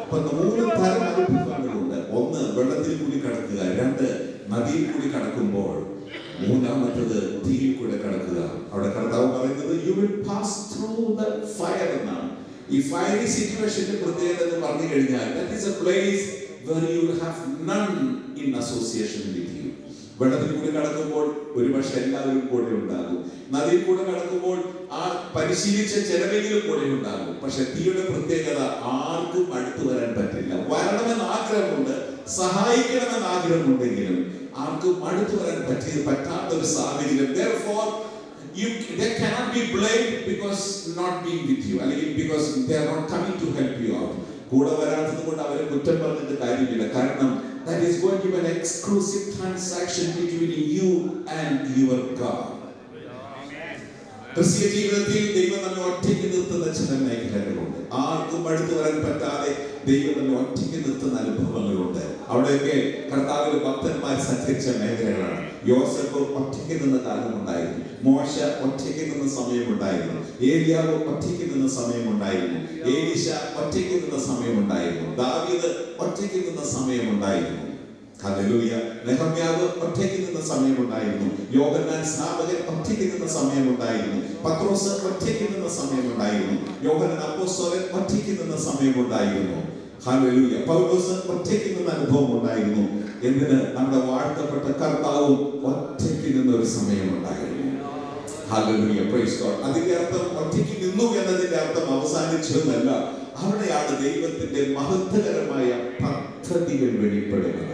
അപ്പൊ 3 തരം അനുഭവങ്ങളുണ്ട്. 1 വെള്ളത്തിൽ കൂടി കടക്കുക, 2 നദിയിൽ കൂടി കടക്കുമ്പോൾ, 3-മത്തേത് തീയിൽ കൂടെ കടക്കുക. അവിടെ കർത്താവ് പറയുന്നത് you will pass through the fire എന്നാണ്. ഈ ഫയറി സിറ്റുവേഷന്റെ പ്രത്യേകത എന്ന് പറഞ്ഞു കഴിഞ്ഞാൽ that is A place where you will have none in association with you. വെള്ളത്തിൽ കൂടി കടക്കുമ്പോൾ ഒരുപക്ഷെ എല്ലാവരും കൂടെ ഉണ്ടാകും. നദിയിൽ കൂടെ കടക്കുമ്പോൾ ആ പരിശീലിച്ച ചിലരെങ്കിലും കൂടെ ഉണ്ടാകും. പക്ഷെ തീയുടെ പ്രത്യേകത ആർക്കും അടുത്തു വരാൻ പറ്റില്ല. വരണമെന്ന് ആഗ്രഹമുണ്ട്, സഹായിക്കണമെന്ന് ആഗ്രഹമുണ്ടെങ്കിലും ആർക്കും അടുത്തു വരാൻ പറ്റാത്ത ഒരു സാഹചര്യം. Therefore they cannot be blamed because not being with you, അല്ലെങ്കിൽ because they are not coming to help you out. കൂടെ വരാത്തത് കൊണ്ട് അവരെ കുറ്റം പറഞ്ഞിട്ട് കാര്യമില്ല. കാരണം that is going to be an exclusive transaction between you and your God. ക്രിസ്തീയ ജീവിതത്തിൽ ദൈവം നമ്മെ ഒറ്റയ്ക്ക് നിർത്തുന്ന ചില മേഖലകളുണ്ട്. ആർക്കും അടുത്ത് വരാൻ പറ്റാതെ ദൈവം നമ്മെ ഒറ്റയ്ക്ക് നിർത്തുന്ന അനുഭവങ്ങളുണ്ട്. അവിടെയൊക്കെ കർത്താവിന്റെ ഭക്തന്മാർ സഞ്ചരിച്ച മേഖലകളാണ്. യോസേഫ് ഒറ്റയ്ക്ക് നിന്ന കാലമുണ്ടായിരുന്നു. മോശ ഒറ്റയ്ക്ക് നിന്ന സമയമുണ്ടായിരുന്നു. ഏലിയാവ് ഒറ്റയ്ക്ക് നിന്ന സമയമുണ്ടായിരുന്നു. എലീശ ഒറ്റയ്ക്ക് നിന്ന സമയമുണ്ടായിരുന്നു. ദാവീദ് ഒറ്റയ്ക്ക് നിന്ന സമയമുണ്ടായിരുന്നു. ഹല്ലേലൂയ. നെഹമ്യാവ് ഒറ്റയ്ക്ക് നിന്ന സമയമുണ്ടായിരുന്നു. യോഹന്നാൻ സ്നാപകൻ ഒറ്റയ്ക്ക് നിന്ന സമയമുണ്ടായിരുന്നു. പത്രോസ് ഒറ്റയ്ക്ക് നിന്ന സമയമുണ്ടായിരുന്നു. യോഹന്നാൻ അപ്പോസ്തലൻ ഒറ്റയ്ക്ക് നിന്ന സമയമുണ്ടായിരുന്നു. ഹല്ലേലൂയ. പൗലോസ് ഒറ്റയ്ക്ക് നിന്ന അനുഭവം ഉണ്ടായിരുന്നു. എന്തിന്? നമ്മുടെ വാഴ്ത്തപ്പെട്ട കർത്താവും ഒറ്റയ്ക്ക് നിന്ന ഒരു സമയമുണ്ടായിരുന്നു. ഹല്ലേലൂയ. Praise God. അതിന്റെ അർത്ഥം ഒറ്റയ്ക്ക് നിന്നു എന്നതിന്റെ അർത്ഥം അവസാനിച്ചതല്ല. അവിടെയാണ് ദൈവത്തിന്റെ മഹത്വകരമായ പദ്ധതികൾ വെളിപ്പെടുന്നത്.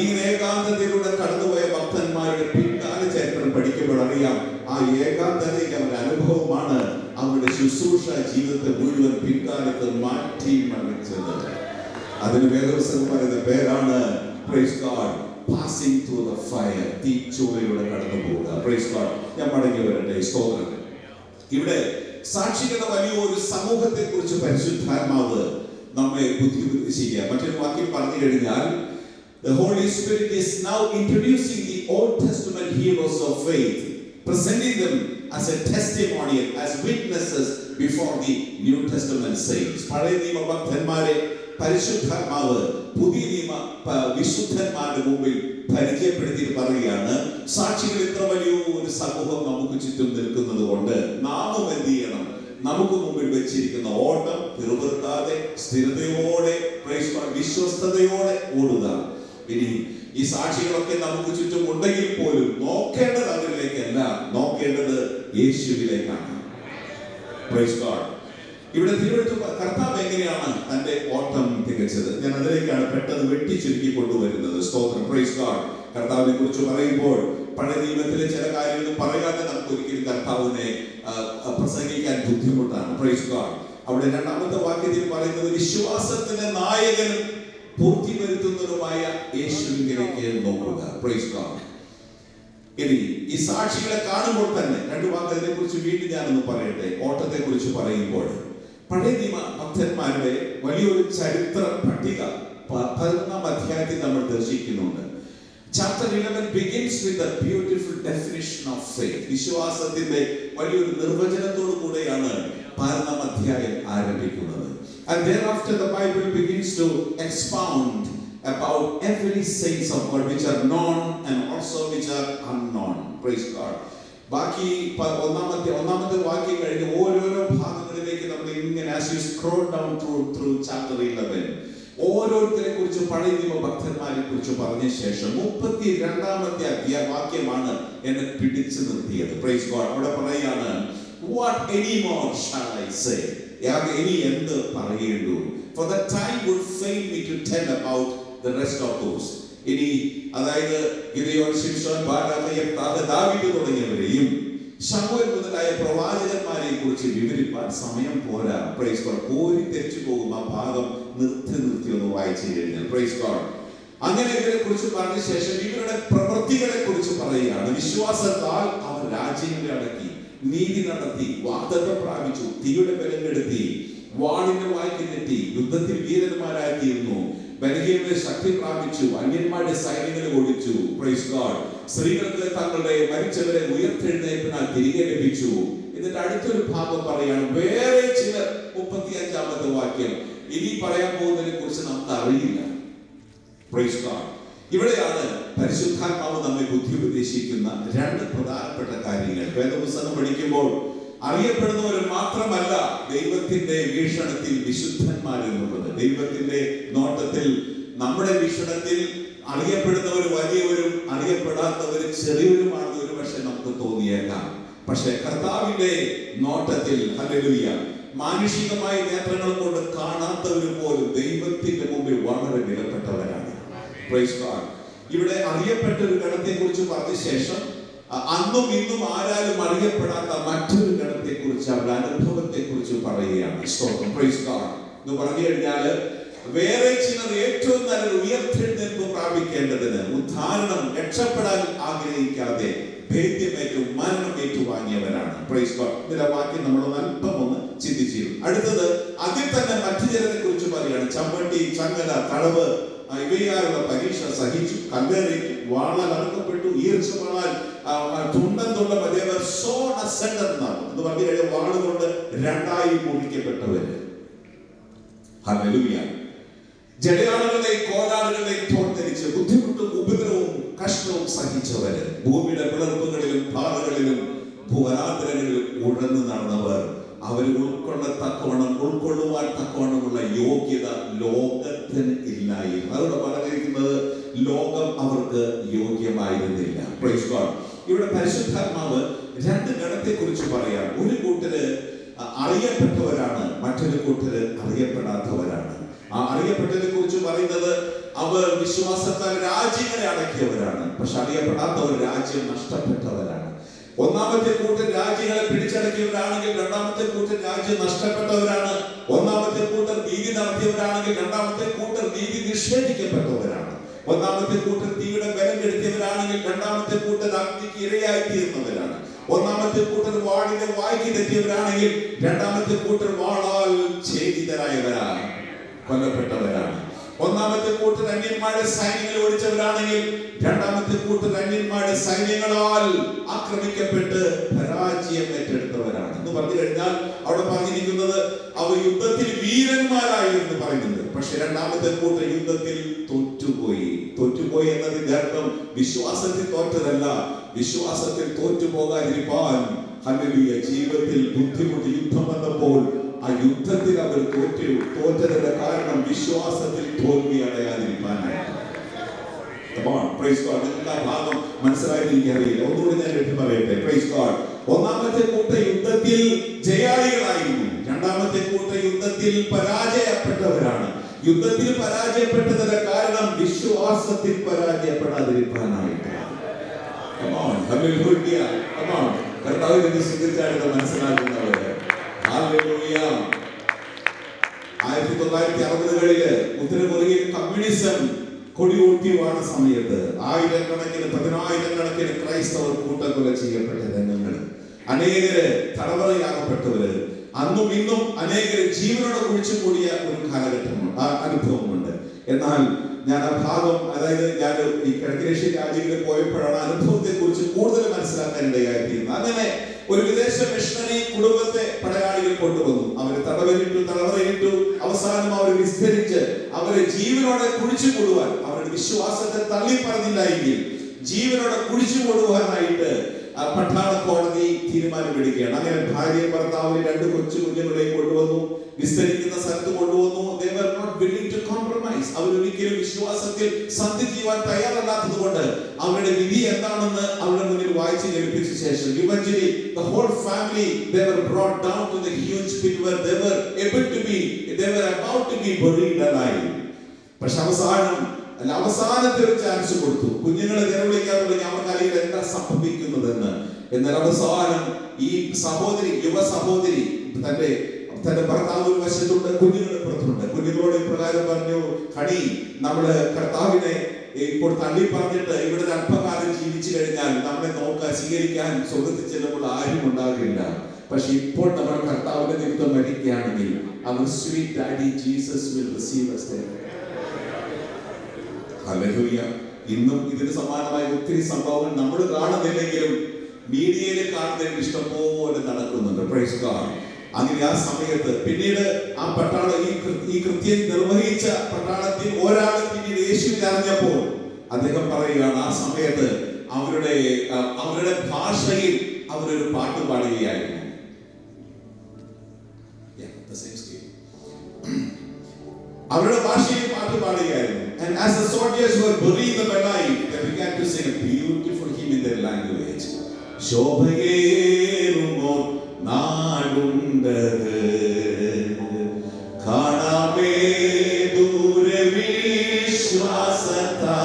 ഇങ്ങനെ ഏകാന്തതയിലൂടെ കടന്നുപോയ ഭക്തന്മാരുടെ പിൻകാല ചരിത്രം പഠിക്കുമ്പോൾ അറിയാം, ആ ഏകാന്തതയിലെ ഒരു അനുഭവമാണ് അവരുടെ ശുശ്രൂഷ ജീവിതത്തെ മുഴുവൻ പിൻകാലത്ത് മാറ്റി മറിച്ചത്. അതിന് വേദപുസ്തകം പറയുന്ന പേരാണ് praise God passing through the fire. തീച്ചൂളയിലൂടെ കടന്നു പോവുക. Praise God. ഞാൻ മടങ്ങി വരട്ടെ. സ്തോത്രം. ഇവിടെ സാക്ഷികളുടെ വലിയൊരു സമൂഹത്തെ കുറിച്ച് പരിശുദ്ധാത്മാവ് നമ്മെ ബുദ്ധിമുട്ട് ചെയ്യുക. മറ്റൊരു വാക്യം പറഞ്ഞു കഴിഞ്ഞാൽ the Holy Spirit is now introducing the Old Testament heroes of faith, presenting them as a testimonial, as witnesses before the New Testament saints. പഴയ നിയമ ഭക്തന്മാരെ പരിശുദ്ധാത്മാവ് പുതിയ നിയമ വിശുദ്ധന്മാരുടെ മുമ്പിൽ പരിചയപ്പെടുത്തിയിട്ട് പറയുകയാണ്, സാക്ഷികൾ ഇത്ര വലിയ ഒരു സമൂഹം നമുക്ക് ചുറ്റും നിൽക്കുന്നത് കൊണ്ട് നാമും എന്ത് ചെയ്യണം? നമുക്ക് മുമ്പിൽ വെച്ചിരിക്കുന്ന ഓട്ടം പിറുപിറുക്കാതെ സ്ഥിരതയോടെ വിശ്വസ്തയോടെ ഓടുക. ഇനി ഈ സാക്ഷികളൊക്കെ നമുക്ക് ചുറ്റും ഉണ്ടെങ്കിൽ പോലും നോക്കേണ്ടത് അവരിലേക്കല്ല, നോക്കേണ്ടത് യേശുവിലേക്കാണ്. Praise God. ഇവിടെ തിരുവഴുത്ത് കർത്താവ് എങ്ങനെയാണ് തന്റെ ഓട്ടം തികച്ചത്? ഞാൻ അതിലേക്കാണ് പെട്ടെന്ന് വെട്ടിച്ചുരുക്കി കൊണ്ടുവരുന്നത്. സ്തോത്രം. Praise God. കർത്താവിനെ കുറിച്ച് പറയുമ്പോൾ പഴയ നിയമത്തിലെ ചില കാര്യങ്ങൾ പറയാതെ നമുക്ക് ഒരിക്കലും കർത്താവിനെ പ്രസംഗിക്കാൻ ബുദ്ധിമുട്ടാണ്. Praise God. അവിടെ 2-ാമത്തെ വാക്യത്തിൽ പറയുന്നത് വിശ്വാസത്തിന്റെ നായകനും പൂർത്തി വരുത്തുന്നതുമായ യേശുവിലേക്ക് നോക്കുക. Praise God. ഇനി ഈ സാക്ഷികളെ കാണുമ്പോൾ തന്നെ 2 വാക്ക് അതിനെ കുറിച്ച് വീണ്ടും ഞാനൊന്ന് പറയട്ടെ. ഓട്ടത്തെ കുറിച്ച് പറയുമ്പോൾ പഴയ നിയമ ഭക്തന്മാരുടെ വലിയൊരു ചരിത്ര പട്ടിക 11-ാം അധ്യായത്തിൽ നമ്മൾ ദർശിക്കുന്നുണ്ട്. Chapter 11 begins with a beautiful definition of faith. വിശ്വാസത്തിന്റെ വലിയൊരു നിർവചനത്തോടു കൂടെയാണ് 11-ാം അധ്യായം ആരംഭിക്കുന്നത്. And thereafter the Bible begins to expound about every saints of God which are known and also which are unknown. Praise God. ബാക്കി ഒന്നാമത്തെ വാക്യം കഴിഞ്ഞ് ഓരോരോ ഭാഗങ്ങളിലേക്ക് നമ്മൾ ഇങ്ങനെ as you scroll down through chapter 11 ഓരോരുത്തരെ കുറിച്ച് പഴയ നിയമ ഭക്തന്മാരെ കുറിച്ച് പറഞ്ഞ ശേഷം 32-ാമത്തെ വാക്യമാണ് എന്നെ പിടിച്ചു നിർത്തിയത്. Praise God. അവിടെ പറയാണ് what anymore shall I say? ഇനി എന്ത് പറയേണ്ടു? For the time would fail me to tell about the rest of those. ഇനി അതായത് ഗിദെയോൻ, ശിംശോൻ, ബാരാക്ക്, യെഫ്താഹ്, ദാവീദ് തുടങ്ങിയവരെയും ശമൂവേൽ മുതലായ പ്രവാചകന്മാരെ കുറിച്ച് വിവരിപ്പാൻ സമയം പോരാ. Praise God. കോരി തെരിച്ചു പോകും ആ ഭാഗം നിർത്തി ഒന്ന് വായിച്ചു കഴിഞ്ഞാൽ. Praise God. അങ്ങനെ ഇവരെ കുറിച്ച് പറഞ്ഞ ശേഷം ഇവരുടെ പ്രവൃത്തികളെ കുറിച്ച് പറയുകയാണ്. വിശ്വാസത്താൽ അവർ രാജ്യങ്ങളെ അടക്കി, നീതി നടത്തി, വാഗ്ദത്തം പ്രാപിച്ചു, തീയുടെ ബലം കെടുത്തി, വാളിന്റെ വായ്ക്ക് തെറ്റി, യുദ്ധത്തിൽ വീരന്മാരായി തീർന്നു, ബലഹീനരെ ശക്തി പ്രാപിച്ചു, അന്യന്മാരുടെ സൈന്യങ്ങളെ ഓടിച്ചു. Praise God. സ്ത്രീകൾക്ക് തങ്ങളുടെ മരിച്ചവരെ ഉയർത്തെഴുന്നേൽപ്പിനാൽ തിരികെ ലഭിച്ചു. എന്നിട്ട് അടുത്തൊരു ഭാഗം പറയാണ്, വേറെ ചിലർ, 35ാമത്തെ വാക്യം, ഇനി പറയാൻ പോകുന്നതിനെ കുറിച്ച് നമുക്ക് അറിയില്ല. Praise God. ഇവിടെയാണ് പരിശുദ്ധാത്മാവ് നമ്മെ ബുദ്ധി ഉപദേശിക്കുന്ന രണ്ട് പ്രധാനപ്പെട്ട കാര്യങ്ങൾ. വേദപുസ്തകം പഠിക്കുമ്പോൾ അറിയപ്പെടുന്നവർ മാത്രമല്ല ദൈവത്തിന്റെ വീക്ഷണത്തിൽ വിശുദ്ധന്മാർ എന്നുള്ളത്. ദൈവത്തിന്റെ നോട്ടത്തിൽ, നമ്മുടെ വീക്ഷണത്തിൽ അറിയപ്പെടുന്നവർ വലിയവരും അറിയപ്പെടാത്തവർ ചെറിയവരുമാണെന്ന് ഒരു പക്ഷെ നമുക്ക് തോന്നിയേക്കാം. പക്ഷെ കർത്താവിന്റെ നോട്ടത്തിൽ, ഹല്ലേലൂയ, മാനുഷികമായ നേത്രങ്ങൾ കൊണ്ട് കാണാത്തവർ പോലും ദൈവത്തിന്റെ മുമ്പിൽ വളരെ വിലപ്പെട്ടവരാണ്. Praise God. ഇവിടെ അറിയപ്പെട്ട ഒരു ഗണത്തെ കുറിച്ച് പറഞ്ഞ ശേഷം അന്നും ഇന്നും ആരാലും അറിയപ്പെടാത്ത മറ്റൊരു ഗണത്തെ കുറിച്ച്, അവരുടെ അനുഭവത്തെ കുറിച്ച് പറയുകയാണ്. സ്തോത്രം. Praise God. എന്ന് പറഞ്ഞു കഴിഞ്ഞാൽ വേറെ ചിലർ ഏറ്റവും നല്ലൊരു ഉയർത്തെഴുന്നേൽപ്പ് പ്രാപിക്കേണ്ടതിന്, ഉദ്ധാരണം, രക്ഷപ്പെടാൻ ആഗ്രഹിക്കാതെ ഭേദ്യമേറ്റു മരണം ഏറ്റുവാങ്ങിയവരാണ്. Praise God. ഇതിലെ വാക്യം നമ്മൾ അല്പം ഒന്ന് ചിന്തിച്ചിരുന്നു. അടുത്തത് അതിൽ തന്നെ മറ്റു ചിലരെ കുറിച്ച് പറയുകയാണ്. ചമ്മട്ടി, ചങ്ങല, തടവ് ഇവയാലുള്ള പരീക്ഷ സഹിച്ചു, കല്ലേറേറ്റു, വാളാൽ അറുക്കപ്പെട്ടു, ഈർച്ചവാളാൽ തുണ്ടം തൊണ്ട എന്ന് പറഞ്ഞു കഴിഞ്ഞാൽ വാളുകൊണ്ട് രണ്ടായി മുറിക്കപ്പെട്ടവര്. ഹല്ലേലൂയ. ജടയാളുകളെയും കോലാളുകളെയും തോൽക്കരിച്ച് ബുദ്ധിമുട്ടും ഉപദ്രവവും കഷ്ടവും സഹിച്ചവര്, ഭൂമിയുടെ പിളർപ്പുകളിലും പാതകളിലും ഭൂവനാന്തരങ്ങളിലും ഉഴന്നു നടന്നവർ, അവർ ഉൾക്കൊള്ളുവാൻ തക്കവണ്ണമുള്ള യോഗ്യത ലോകത്തിന് ഇല്ലായിരുന്നു. അതോടെ പറഞ്ഞിരിക്കുന്നത് ലോകം അവർക്ക് യോഗ്യമായിരുന്നില്ല. Praise God. ഇവിടെ പരിശുദ്ധാത്മാവ് രണ്ട് ഗണത്തെ കുറിച്ച് പറയാം. ഒരു കൂട്ടര് അറിയപ്പെട്ടവരാണ്, മറ്റൊരു കൂട്ടര് അറിയപ്പെടാത്തവരാണ്. ആ അറിയപ്പെട്ടതിനെ കുറിച്ച് പറയുന്നത് അവർ വിശ്വാസത്താൽ രാജ്യങ്ങളെ അടക്കിയവരാണ്. പക്ഷെ അറിയപ്പെടാത്തവർ രാജ്യം നഷ്ടപ്പെട്ടവരാണ്. ഒന്നാമത്തെ കൂട്ടർ രാജ്യങ്ങളെ പിടിച്ചടക്കിയവരാണെങ്കിൽ രണ്ടാമത്തെ കൂട്ടർ രാജ്യം നഷ്ടപ്പെട്ടവരാണ്. ഒന്നാമത്തെ കൂട്ടർ നീതി നടത്തിയവരാണെങ്കിൽ രണ്ടാമത്തെ കൂട്ടർ നീതി നിഷേധിക്കപ്പെട്ടവരാണ്. ഒന്നാമത്തെ കൂട്ടർ തീയുടെ ബലം കെടുത്തിയവരാണെങ്കിൽ രണ്ടാമത്തെ കൂട്ടർ അഗ്നിക്ക് ഇരയായി തീർന്നവരാണ്. ഒന്നാമത്തെ കൂട്ടർ വാളിന്റെ വായ്ക്ക് തെറ്റിയവരാണെങ്കിൽ രണ്ടാമത്തെ കൂട്ടർ വാളാൽ ഛേദിതരായവരാണ്, കൊല്ലപ്പെട്ടവരാണ്. ഒന്നാമത്തെ കൂട്ടർ അന്യന്മാരുടെ സൈന്യങ്ങളെ ഓടിച്ചവരാണെങ്കിൽ രണ്ടാമത്തെ കൂട്ടർ അന്യന്മാരുടെ സൈന്യങ്ങളാൽ ആക്രമിക്കപ്പെട്ട് പരാജയം ഏറ്റെടുത്തവരാണ്. എന്ന് പറഞ്ഞു കഴിഞ്ഞാൽ അവിടെ പറഞ്ഞിരിക്കുന്നത് അവർ യുദ്ധത്തിൽ വീരന്മാരായി എന്ന് പറയുന്നുണ്ട്. പക്ഷെ രണ്ടാമത്തെ കൂട്ടർ യുദ്ധത്തിൽ തോറ്റുപോയി. തോറ്റുപോയി എന്നതിന്റെ അർത്ഥം വിശ്വാസത്തിൽ തോറ്റതല്ല, വിശ്വാസത്തിൽ തോറ്റുപോകാതിരിക്കാൻ, ഹല്ലേലൂയ, ജീവിതത്തിൽ ബുദ്ധിമുട്ട് യുദ്ധം വന്നപ്പോൾ ആ യുദ്ധത്തിൽ അവർ തോറ്റതിന്റെ കാരണം വിശ്വാസത്തിൽ തോൽവി അടയാതിരിക്കാനാണ്. നിങ്ങൾക്ക് ആ ഭാഗം മനസ്സിലായിട്ട് എനിക്കറിയില്ല. ഒന്നുകൂടി ഞാൻ എടുത്ത് പറയട്ടെ. Praise God. ഒന്നാമത്തെ കൂട്ട യുദ്ധത്തിൽ ജയാളികളായിരുന്നു, രണ്ടാമത്തെ കൂട്ട യുദ്ധത്തിൽ പരാജയപ്പെട്ടവരാണ്. യുദ്ധത്തിൽ പരാജയപ്പെട്ടതിന്റെ കാരണം വിശ്വാസത്തിൽ പരാജയപ്പെടാതിരിക്കാനായിട്ടാണ്. കർത്താവിനെ സ്വീകരിച്ചാണ് മനസ്സിലാക്കുന്നവര്. 1960കളില് ഉത്തരകൊറിയയിൽ കമ്മ്യൂണിസം കൊടിയൂട്ടി വാണ സമയത്ത് ആയിരക്കണക്കിന്, 10,000-കണക്കിന് ക്രൈസ്തവർ കൂട്ടക്കൊല ചെയ്യപ്പെട്ട രംഗങ്ങൾ, അനേകര് തടവറയാകപ്പെട്ടവര്, അന്നും ഇന്നും അനേകര് ജീവനോടെ കുഴിച്ചു കൂടിയ ഒരു കാലഘട്ടമുണ്ട്, അനുഭവമുണ്ട്. എന്നാൽ ഞാൻ ആ ഭാഗം, അതായത് ഞാൻ ഈ കിഴക്കേഷ്യൻ രാജ്യങ്ങളിൽ പോയപ്പോഴാണ് അനുഭവത്തെ കുറിച്ച് കൂടുതൽ മനസ്സിലാക്കാൻ ഇടയായിത്തീരുന്നത്. അങ്ങനെ ഒരു വിദേശ മിഷണറി കുടുംബത്തെ പടയാളികൾ കൊണ്ടുവന്നു. അവരെ തടവറയിട്ടു. അവസാനം അവർ വിസ്തരിച്ച് അവരെ ജീവനോടെ കുഴിച്ചു കൂടുവാൻ, അവരുടെ വിശ്വാസത്തെ തള്ളി പറഞ്ഞില്ല എങ്കിൽ ജീവനോടെ കുഴിച്ചു കൂടുവാനായിട്ട് പട്ടാള കോടതി തീരുമാനമെടുക്കുകയാണ്. അങ്ങനെ ഭാര്യയും ഭർത്താവിനെ 2 കൊച്ചു കുഞ്ഞുങ്ങളെയും കൊണ്ടുവന്നു, വിസ്തരിക്കുന്ന സ്ഥലത്ത് കൊണ്ടുവന്നു. They were not willing to compromise. അവർ ഒരിക്കലും വിശ്വാസത്തിൽ സന്ധി ചെയ്യുവാൻ തയ്യാറല്ലാത്തത് കൊണ്ട് അവരുടെ വിധി എന്താണെന്ന് അവരുടെ മുന്നിൽ വായിച്ച് കേൾപ്പിച്ച ശേഷം eventually the whole family, they were brought down to the huge pit where they were about to be buried alive. പക്ഷെ അവസാനത്തെ ഒരു ചാൻസ് കൊടുത്തു. കുഞ്ഞുങ്ങളെ നിലവിളിക്കാൻ തുടങ്ങി. അവർക്കറിയില്ല എന്താ സംഭവിക്കുന്നതെന്ന്. എന്നാൽ അവസാനം ഈ യുവ സഹോദരി തന്റെ തന്റെ ഭർത്താവ് ഒരു വശത്തുണ്ട്, കുഞ്ഞുങ്ങൾ പുറത്തുണ്ട്. കുഞ്ഞുങ്ങളോട് ഇപ്രകാരം പറഞ്ഞു, ഹണി, നമ്മള് കർത്താവിനെ ഇപ്പോൾ തള്ളി പറഞ്ഞിട്ട് ഇവിടെ അല്പകാലം ജീവിച്ചു കഴിഞ്ഞാൽ നമ്മളെ നോക്കാൻ സ്വീകരിക്കാൻ സ്വർഗ്ഗത്തിൽ ചെല്ലുമ്പോൾ ആരും ഉണ്ടാകില്ല. പക്ഷെ ഇപ്പോൾ നമ്മൾ കർത്താവിന്റെ നിമിത്തം മരിക്കുകയാണെങ്കിൽ our sweet daddy Jesus will receive us there. Hallelujah. ഇന്നും ഇതിന് സമാനമായ ഒത്തിരി സംഭവങ്ങൾ നമ്മൾ കാണുന്നില്ലെങ്കിലും മീഡിയയിൽ കാണുന്നതിന് ഇഷ്ടംപോലെ നടക്കുന്നുണ്ട്. Praise God. അങ്ങനെ ആ സമയത്ത് പിന്നീട് ആ പട്ടാളം ഈ കൃത്യം നിർവഹിച്ച പട്ടാളത്തിൽ ഒരാൾ പിന്നീട് യേശുവിനെ അറിഞ്ഞപ്പോൾ അദ്ദേഹം പറയുകയാണ്, ആ സമയത്ത് അവരുടെ ഭാഷയിൽ അവരൊരു പാട്ട് പാടുകയായിരുന്നു. അവരുടെ ഭാഷയിൽ പാട്ട് പാടുകയായിരുന്നു. And as the soldiers were burying them alive, they began to sing a beautiful hymn in their language. ശോഭയേറുമോ നാടുണ്ടത്, കാണാമേ ദൂരെ വിശ്വാസത്താ,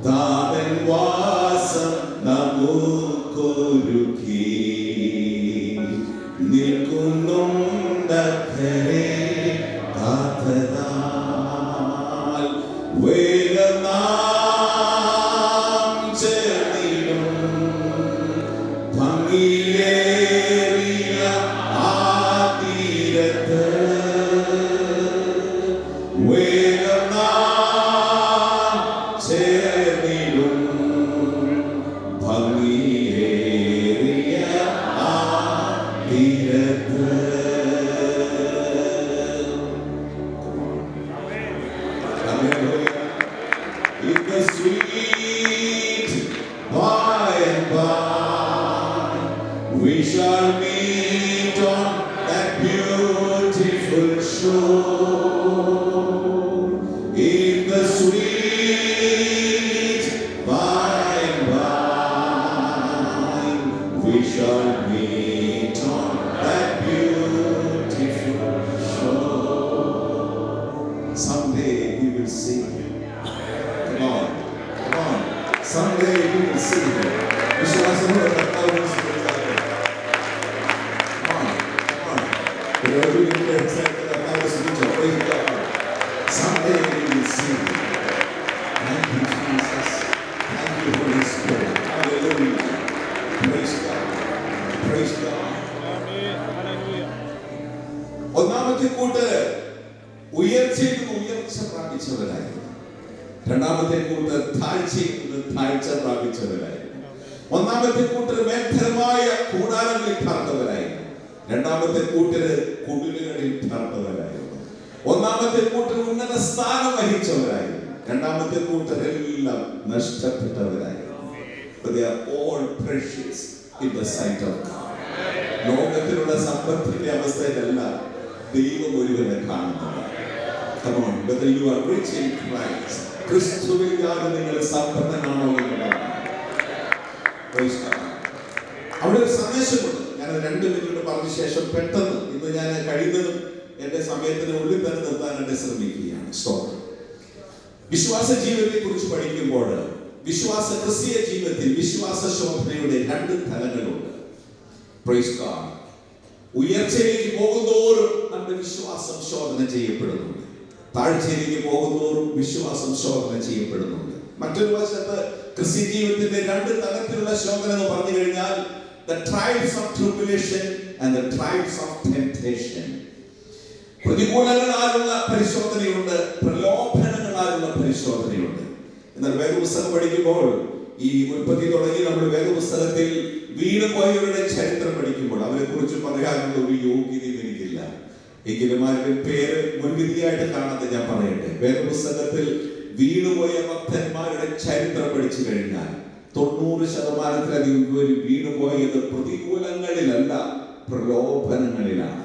താതൻ വാസം നമുക്കൊരുക്കി നിൽക്കുന്നുണ്ടക്കരെ കാത്തതാൽ വേഗം നാം ചേർന്നിടും ഭംഗിയേറിയ ആ തീരത്ത്, വേഗം നാം ചേർന്നിടും ഭംഗിയേറിയ ആ തീരത്ത്. In the sweet by and by, we shall meet on that beautiful shore. In the sweet by and by, we shall meet on that beautiful shore. Someday we will see him. Come on, come on. Someday we will see him. വിശ്വാസമുള്ള കർത്താവിനെ സ്തുതിച്ചാട്ടെ. Come on, come on. കർത്താവിനെ സ്തുതിച്ചോ. Praise God. Someday we will see him. Thank you, Jesus. Thank you, Holy Spirit. Hallelujah. Praise God. Praise God. ഒന്നാമത്തെ കൂട്ടര് ഉയർച്ചയിൽ നിന്ന് ഉയർച്ച പ്രാപിച്ചവരായിരുന്നു. രണ്ടാമത്തെ കൂട്ടർ താഴ്ചയിൽ നിന്ന് താഴ്ച പ്രാപിച്ചവരായിരുന്നു. ഒന്നാമത്തെ കൂട്ടർ മേൽത്തരമായ കൂടാരങ്ങളിൽ പാർത്തവരായിരുന്നു. രണ്ടാമത്തെ കൂട്ടര് കുടിലുകളിൽ പാർത്തവരായിരുന്നു. ഒന്നാമത്തെ കൂട്ടർ ഉന്നത സ്ഥാനം വഹിച്ചവരായിരുന്നു. രണ്ടാമത്തെ കൂട്ടരെല്ലാം നഷ്ടപ്പെട്ടവരായിരുന്നു. But they are all precious in the sight of God. ലോകത്തിലുള്ള സമ്പത്തിന്റെ അവസ്ഥയിലല്ല ദൈവം ഒരുവനെ കാണുന്നത്. Come on, whether you are rich in Christ, ക്രിസ്തുവിൽ നിങ്ങൾ സമ്പന്നനാണോ എന്നതാണ്. Praise God. അവിടെ ഒരു സന്ദേശമുണ്ട്. ഞാൻ 2 മിനിറ്റ് പറഞ്ഞ ശേഷം പെട്ടെന്ന് ഇന്ന് ഞാൻ കഴിയുന്നതും എന്റെ സമയത്തിന് ഉള്ളിൽ തന്നെ നിർത്താനായിട്ട് ശ്രമിക്കുകയാണ്. സ്തോത്രം. വിശ്വാസ ജീവിതത്തെ കുറിച്ച് പഠിക്കുമ്പോൾ ക്രിസ്തീയ ജീവിതത്തിൽ വിശ്വാസ ശോധനയുടെ 2 തലങ്ങളുണ്ട്. Praise God. ഉയർച്ചയിലേക്ക് പോകുന്തോറും നമ്മുടെ വിശ്വാസം ശോധന ചെയ്യപ്പെടുന്നുണ്ട്. താഴ്ചയിലേക്ക് പോകുന്തോറും വിശ്വാസം ശോധന ചെയ്യപ്പെടുന്നുണ്ട്. മറ്റൊരു വശത്ത് ക്രിസ്തീയ ജീവിതത്തിന്റെ 2 തലത്തിലുള്ള ശോധന എന്ന് പറഞ്ഞു കഴിഞ്ഞാൽ the trials of tribulation and the trials of temptation. പ്രതികൂലങ്ങളാലുള്ള പരിശോധനയുണ്ട്, പ്രലോഭനങ്ങളാലുള്ള പരിശോധനയുണ്ട്. എന്നാൽ വേദപുസ്തകം പഠിക്കുമ്പോൾ ഈ ഉൽപ്പത്തി തുടങ്ങി നമ്മൾ വേദപുസ്തകത്തിൽ വീണുപോയവരുടെ ചരിത്രം പഠിക്കുമ്പോൾ അവരെ കുറിച്ച് പറയാനുള്ള ഒരു യോഗ്യതയും എനിക്കില്ല. എങ്കിലും അവരുടെ പേര് മുൻവിധിയായിട്ട് കാണാതെ ഞാൻ പറയട്ടെ. വേദപുസ്തകത്തിൽ വീണുപോയ ഭക്തന്മാരുടെ ചരിത്രം പഠിച്ചു കഴിഞ്ഞാൽ 90% പേര് വീണുപോയത് പ്രതികൂലങ്ങളിലല്ല, പ്രലോഭനങ്ങളിലാണ്.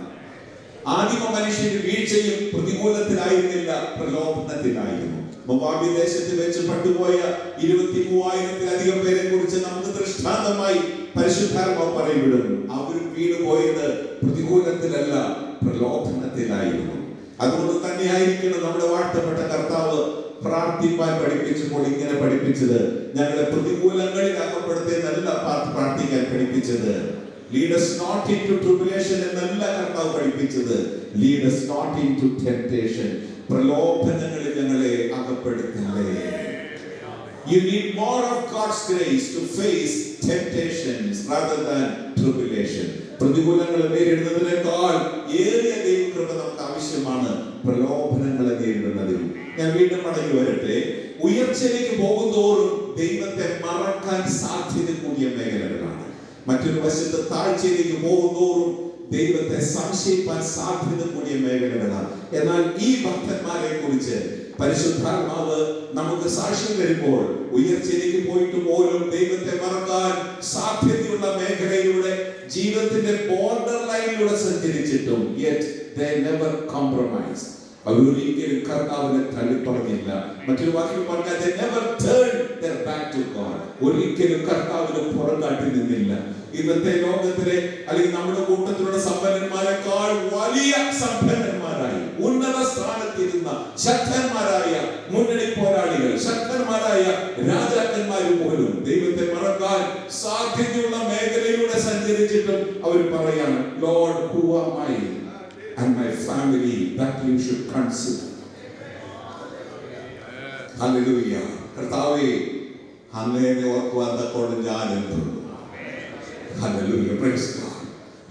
ആദിമ മനുഷ്യന്റെ വീഴ്ചയും പ്രതികൂലത്തിലായിരുന്നില്ല, പ്രലോഭനത്തിലായിരുന്നു. മോവാബ് ദേശത്ത് വെച്ച് പട്ടുപോയ 23,000-ലധികം പേരെ കുറിച്ച് നമുക്ക് ദൃഷ്ടാന്തമായി പരിശുദ്ധാത്മാവ് പറയപ്പെടുന്നു. അവരും വീണുപോയത് പ്രതികൂലത്തിലല്ല, പ്രലോഭനത്തിലായിരുന്നു. അതുകൊണ്ട് തന്നെയായിരിക്കണം നമ്മുടെ വാഴ്ത്തപ്പെട്ട കർത്താവ് പ്രാർത്ഥിപ്പാൻ പഠിപ്പിച്ചപ്പോൾ ഇങ്ങനെ പഠിപ്പിച്ചത്. ഞങ്ങളെ പ്രതികൂലങ്ങളിൽ അകപ്പെടുത്തിയെന്നല്ല പ്രാർത്ഥിക്കാൻ പഠിപ്പിച്ചത്, Lead us not into tribulation എന്നല്ല കർത്താവ് പഠിപ്പിച്ചത്. Lead us not into temptation. പ്രലോഭനങ്ങളിൽ ഞങ്ങളെ അകപ്പെടുത്തല്ലേ. You need more of God's grace to face temptations rather than tribulation. പ്രതികൂലങ്ങളെ നേരിടുന്നതിനേക്കാൾ ഏറിയ ദൈവകൃപ നമുക്ക് ആവശ്യമാണ് പ്രലോഭനങ്ങളെ നേരിടുന്നതിൽ. ഞാൻ വീണ്ടും മടങ്ങി വരട്ടെ. ഉയർച്ചയിലേക്ക് പോകുന്തോറും ദൈവത്തെ മറക്കാൻ സാധ്യത കൂടിയ മേഖലകളാണ്. മറ്റൊരു വശത്ത് താഴ്ചയിലേക്ക് പോകുന്തോറും ദൈവത്തെ സംശയിക്കാൻ സാധ്യത കൂടിയ മേഖലകളാണ്. എന്നാൽ ഈ ഭക്തന്മാരെ കുറിച്ച് പരിശുദ്ധാത്മാവ് നമുക്ക് സാക്ഷ്യം തരുമ്പോൾ ഉയർച്ചയിലേക്ക് പോയിട്ട് പോലും ദൈവത്തെ മറക്കാൻ സാധ്യതയുള്ള മേഖലയിലൂടെ ജീവിതത്തിന്റെ ബോർഡർ ലൈനിലൂടെ സഞ്ചരിച്ചിട്ടും yet they never compromise. അവരൊരിക്കലും കർത്താവിനെ തള്ളിപ്പറഞ്ഞില്ല. മറ്റൊരു വാക്കിൽ പറഞ്ഞാൽ they never turned their back to God. ഒരിക്കലും കർത്താവിനെ പുറംകാട്ടി നിന്നില്ല. ഇന്നത്തെ ലോകത്തിലെ അല്ലെങ്കിൽ നമ്മുടെ കൂട്ടത്തിലുള്ള സമ്പന്നന്മാരെക്കാൾ വലിയ സമ്പന്നന്മാരായി ഉന്നത സ്ഥാനത്തിരുന്ന ശക്തന്മാരായ മുന്നണി പോരാളികൾ, ശക്തന്മാരായ രാജാക്കന്മാർ പോലും ദൈവത്തെ മറക്കാൻ സാധ്യതയുള്ള മേഖലയിലൂടെ സഞ്ചരിച്ചിട്ടും അവർ പറയാണ്, Lord, who am I and my family that you should consider. Hallelujah. കർത്താവേ, അങ്ങയെ ഓർക്കുവാൻ തക്കോളം ഞാൻ എന്തുള്ളൂ. Hallelujah. Praise God.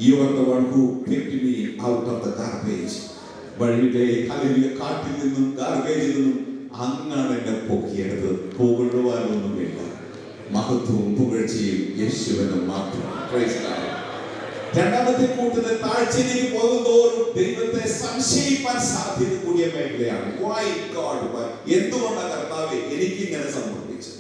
You are the one who picked me out of the garbage. വഴിയിലെ hallelujah കാട്ടിൽ നിന്നും ഗാർബേജിൽ നിന്നും അങ്ങാണ് എന്നെ പൊക്കിയെടുത്തത്. പുകഴുവാനൊന്നുമില്ല. മഹത്വവും പുകഴ്ചയും യേശുവിന് മാത്രം. Praise God. രണ്ടാമത്തെ കൂട്ടത്തിൽ താഴ്ചയിലേക്ക് പോകുന്തോറും ദൈവത്തെ സംശയിക്കാൻ സാധ്യത കൂടിയ മേഖലയാണ്. Why God? എന്തുകൊണ്ടാണ് കർത്താവേ എനിക്ക് ഇങ്ങനെ സംഭവിച്ചത്?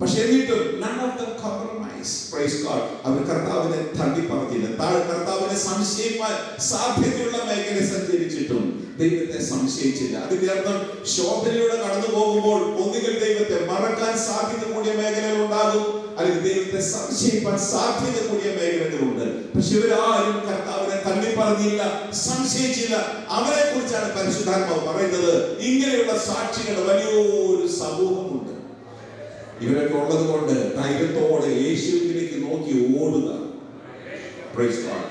പക്ഷെ എന്നിട്ടും none of them compromise. Praise God. അവർ കർത്താവിനെ തള്ളിപ്പറഞ്ഞില്ല. കർത്താവിനെ സംശയിക്കാൻ സാധ്യതയുള്ള മേഖല സഞ്ചരിച്ചിട്ടും ദൈവത്തെ സംശയിച്ചില്ല. അതിന്റെ അർത്ഥം ശോധനയിലൂടെ കടന്നു പോകുമ്പോൾ ഒന്നുകിൽ ദൈവത്തെ മറക്കാൻ സാധ്യത കൂടിയ മേഖലകൾ ഉണ്ടാകും, അല്ലെങ്കിൽ ദൈവത്തെ സംശയിക്കാൻ സാധ്യത കൂടിയ മേഖലകളുണ്ട്. പക്ഷെ ഇവരാരും കർത്താവിനെ തള്ളിപ്പറഞ്ഞില്ല, സംശയിച്ചില്ല. അവരെ കുറിച്ചാണ് പരിശുദ്ധാത്മാവ് പറയുന്നത്. ഇങ്ങനെയുള്ള സാക്ഷികളുടെ വലിയൊരു സമൂഹമുണ്ട്. ഇവരൊക്കെ ഉള്ളത് കൊണ്ട് ധൈര്യത്തോടെ യേശുവിലേക്ക് നോക്കി ഓടുക. Praise God.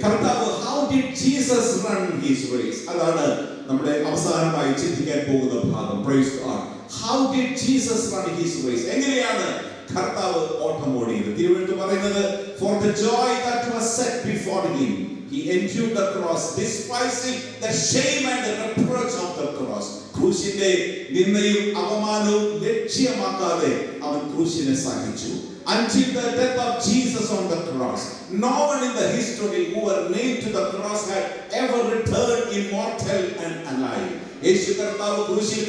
കർത്താവ് how did Jesus run his race? അതാണ് നമ്മുടെ അവസാനമായി ചിന്തിക്കാൻ പോകുന്ന ഭാഗം. Praise God. How did Jesus run his race? എങ്ങനെയാണ് കർത്താവ് ഓട്ടം ഓടിയത്? തിരുവെഴുത്ത് പറയുന്നത് for the joy that was set before him he endured the cross, despising the shame and the reproach of the cross. ക്രൂശിന്റെ നിന്ദയും അപമാനവും ലക്ഷ്യമാക്കാതെ അവൻ ക്രൂശിനെ സഹിച്ചു. Until the death of Jesus on the cross, no one in the history who were nailed to the cross had ever returned immortal and alive. യേശു കർത്താവ് ക്രൂശിൽ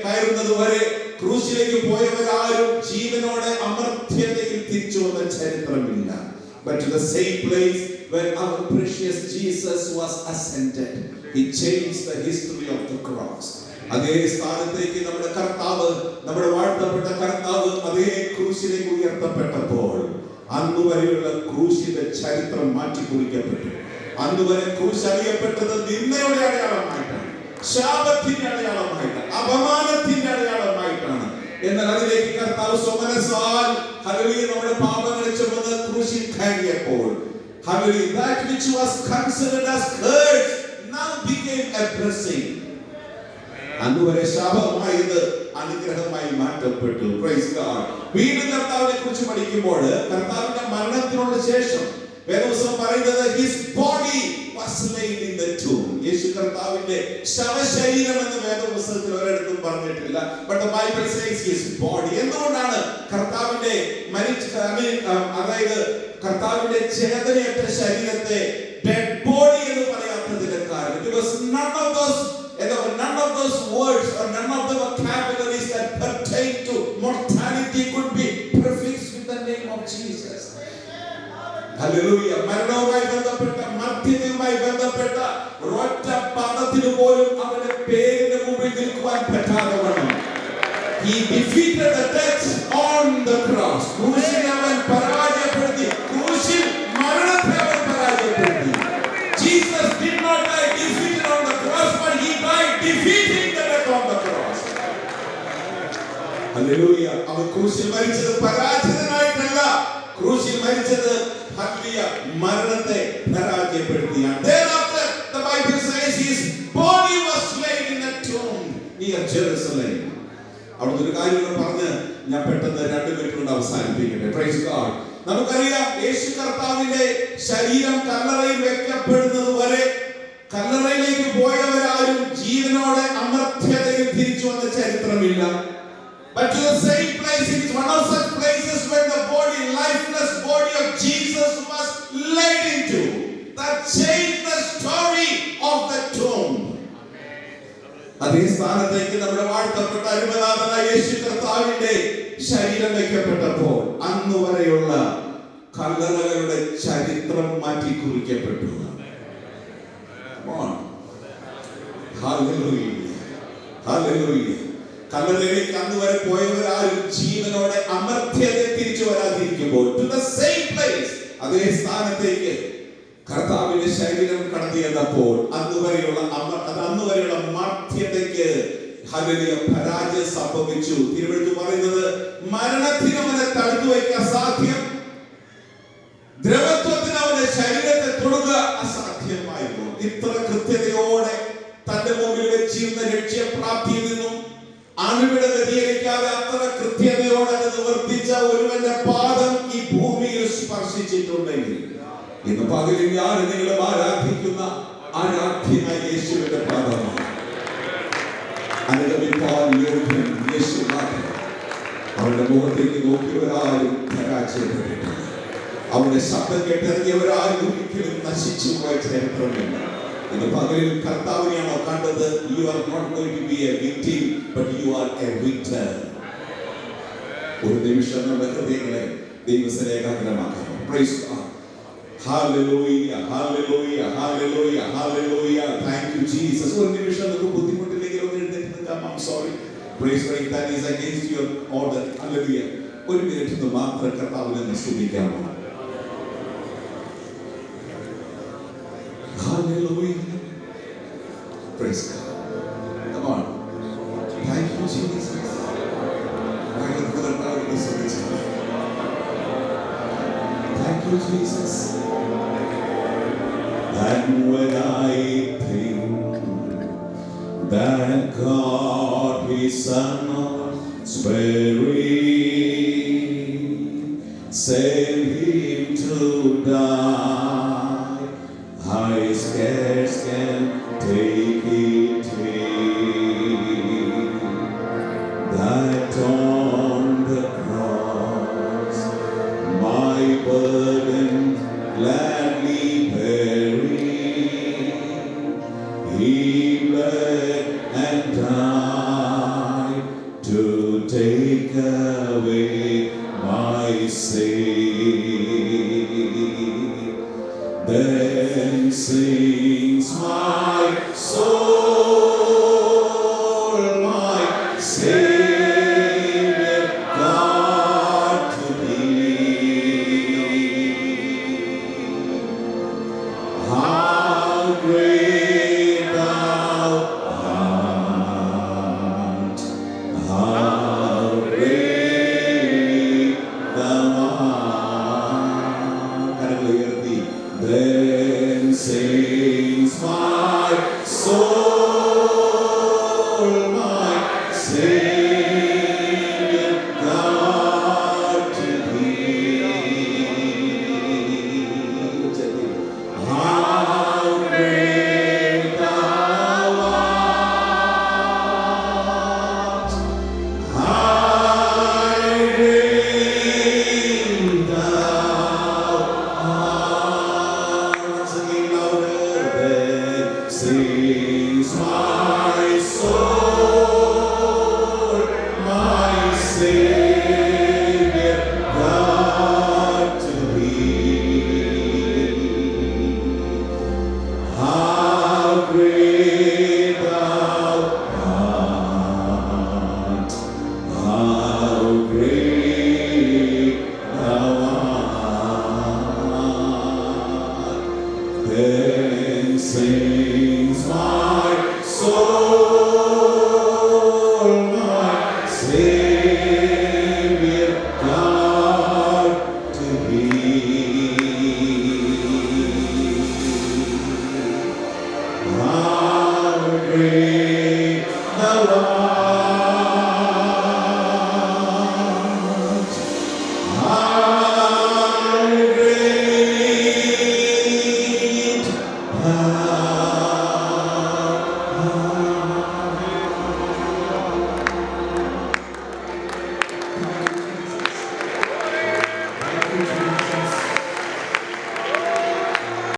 കയറുന്നത് വരെ ക്രൂശിലേക്ക് പോയവരാരും ജീവനോടെ അമർത്യതയിൽ തിരിച്ചു വന്ന ചരിത്രമില്ല. But to the same place where our precious Jesus was ascended, he changed the history of the cross. അതേ സ്ഥാനത്തേക്ക് നമ്മുടെ കർത്താവ്, നമ്മുടെ വാഴ്ത്തപ്പെട്ട കർത്താവ് അതേ ക്രൂശിലേക്ക് ഉയർത്തപ്പെട്ടപ്പോൾ അന്ന് വരെയുള്ള ക്രൂശിന്റെ ചരിത്രം മാറ്റിക്കുറിക്കപ്പെട്ടു. അന്ന് വരെ ക്രൂശ് അറിയപ്പെട്ടത് നിന്ദയുടെ അടയാളമായിട്ടാണ്, ശാപത്തിന്റെ അടയാളമായിട്ടാണ്, അപമാനത്തിന്റെ അടയാളമായിട്ടാണ്. എന്നാൽ അതിലേക്ക് കർത്താവ് സ്വമനസാൽ ഹല്ലേലൂയ നമ്മുടെ പാപങ്ങളെ ചുമന്ന് ക്രൂശിൽ കയറിയപ്പോൾ hallelujah that which was considered as curse now became a blessing. അതുവരെ ശാപമായത് അനുഗ്രഹമായി മാറ്റപ്പെട്ടു. Praise God. വീണ്ടും കർത്താവിനെ കുറിച്ച് പഠിക്കുമ്പോൾ കർത്താവിന്റെ മരണത്തിനുള്ള ശേഷം വേദപുസ്തകം പറയുന്നത് his body was laid in the tomb. യേശു കർത്താവിന്റെ ശവശരീരം എന്ന് വേദപുസ്തകത്തിൽ ഒരിടത്തും പറഞ്ഞിട്ടില്ല. But the Bible says his body. എന്തുകൊണ്ടാണ് കർത്താവിന്റെ അതായത് കർത്താവിന്റെ ചേതനയറ്റ ശരീരത്തെ dead body എന്ന് പറയാത്തതിന്റെ കാരണം because none of those words or none of the vocabularies that pertain to mortality could be prefixed with the name of Jesus. Hallelujah. മരണവുമായി ബന്ധപ്പെട്ട മർത്യതയുമായി ബന്ധപ്പെട്ട ഒരൊറ്റ പദത്തിന് പോലും അവന്റെ പേരിന് മുമ്പിൽ നിൽക്കുവാൻ പറ്റാതെ വണ്ണം he defeated the death on the cross. ക്രൂശിൽ അവൻ പരാജയപ്പെടുത്തി. ക്രൂശിൽ മരണത്തെ അവൻ പരാജയപ്പെടുത്തി. Jesus did not die defeated on the cross, but he died defeating the death on the cross. Hallelujah. അവൻ ക്രൂശിൽ മരിച്ചത് പരാജിതനായിട്ടല്ല, ക്രൂശിൽ മരിച്ചത് മരണത്തെ പരാജയപ്പെടുത്തിയാണ്. Thereafter the Bible says his body was laid in a tomb near Jerusalem. അവിടുത്തെ ഒരു കാര്യം പറഞ്ഞ് ഞാൻ പെട്ടെന്ന് 2 മിനിറ്റ് കൊണ്ട് അവസാനിപ്പിക്കട്ടെ. Praise God. നമുക്കറിയാം യേശു കർത്താവിന്റെ ശരീരം കല്ലറയിൽ വെക്കപ്പെടുന്നത് വരെ കല്ലറയിലേക്ക് പോയവരാരും ജീവനോടെ അമർത്യതയിൽ തിരിച്ചു വന്ന ചരിത്രമില്ല. But to the same place, it is one of such places where the body, lifeless body of Jesus was laid into. That changed the story of the tomb. അതേ സ്ഥാനത്തേക്ക് നമ്മുടെ വാഴ്ത്തപ്പെട്ട അരുമനാഥനായ യേശു കർത്താവിന്റെ ശരീരം വെക്കപ്പെട്ടപ്പോൾ അന്ന് വരെയുള്ള കല്ലറകളുടെ ചരിത്രം മാറ്റി കുറിക്കപ്പെട്ടു. കല്ലറയിലേക്ക് അന്ന് വരെ പോയവരാരും ജീവനോടെ അമർത്യത തിരിച്ചു വരാതിരിക്കുമ്പോൾ to the same place, അതേ സ്ഥാനത്തേക്ക് കർത്താവിന്റെ ശരീരം കടന്നു ചെന്നപ്പോൾ അന്ന് വരെയുള്ള മർത്യതയ്ക്ക് പരാജയം സംഭവിച്ചു. തിരുവെഴുത്ത് പറയുന്നത് മരണത്തിന് അവനെ തടുത്തു വയ്ക്കാൻ അസാധ്യം, ദ്രവത്വത്തിന് അവന്റെ ശരീരത്തെ തൊടുക അസാധ്യമായിരുന്നു. ഇത്ര കൃത്യതയോടെ തന്റെ മുമ്പിൽ വെച്ചിരുന്ന ലക്ഷ്യപ്രാപ്തിയിൽ നിന്നും അണുവിട വ്യതിചലിക്കാതെ അത്ര കൃത്യതയോടെ അത് നിവർത്തിച്ച ഒരുവന്റെ പാദം ഈ ഭൂമിയിൽ സ്പർശിച്ചിട്ടുണ്ടെങ്കിൽ ഇന്ന് പകലിൽ ഞാൻ നിങ്ങളും ആരാധിക്കുന്ന ആരാധ്യനായ യേശുവിന്റെ പാദമാണ്. അവരുടെ മുഖത്തേക്ക് നോക്കിയവരാരും പരാജയപ്പെട്ടിട്ടില്ല. അവരുടെ ശബ്ദം കേട്ടിറങ്ങിയവരാരും ഒരിക്കലും നശിച്ചു പോയ ചരിത്രമില്ല. ഇന്ന് പകലിൽ കർത്താവിനെയാണോ കണ്ടത്? You are not going to be a victim, but you are a victor. ഒരു നിമിഷം നമ്മുടെ ഹൃദയങ്ങളെ ദൈവത്തിൽ ഏകാഗ്രമാക്കാം. Praise God. Hallelujah, hallelujah, hallelujah, hallelujah. Thank you Jesus. ഒരു നിമിഷം നമുക്ക് ബുദ്ധിമുട്ടില്ലെങ്കിൽ ഒന്ന് എഴുന്നേറ്റ് നിൽക്കാം. I'm sorry. Praise God. That is against your order. Hallelujah. ഒരു മിനിറ്റ് മാത്രം കർത്താവിനെ സ്തുതിക്കാമോ? Hallelujah. Praise God. Come on. Thank you Jesus. Thank you Jesus. And when I think that God His Son sparing sent Him to die, I scarce can take it in, that on the cross my burden gladly bearing, He bled and died to take away my sin. Then sings my soul, my Savior God to Thee. How great Thou art! How great Thou art! Then sings my soul, my Savior God to Thee. How great Thou art! How great Thou art! Once again louder. Then sings my soul, my Savior God to Thee. How great Thou art! How great Thou art! Then sings my soul.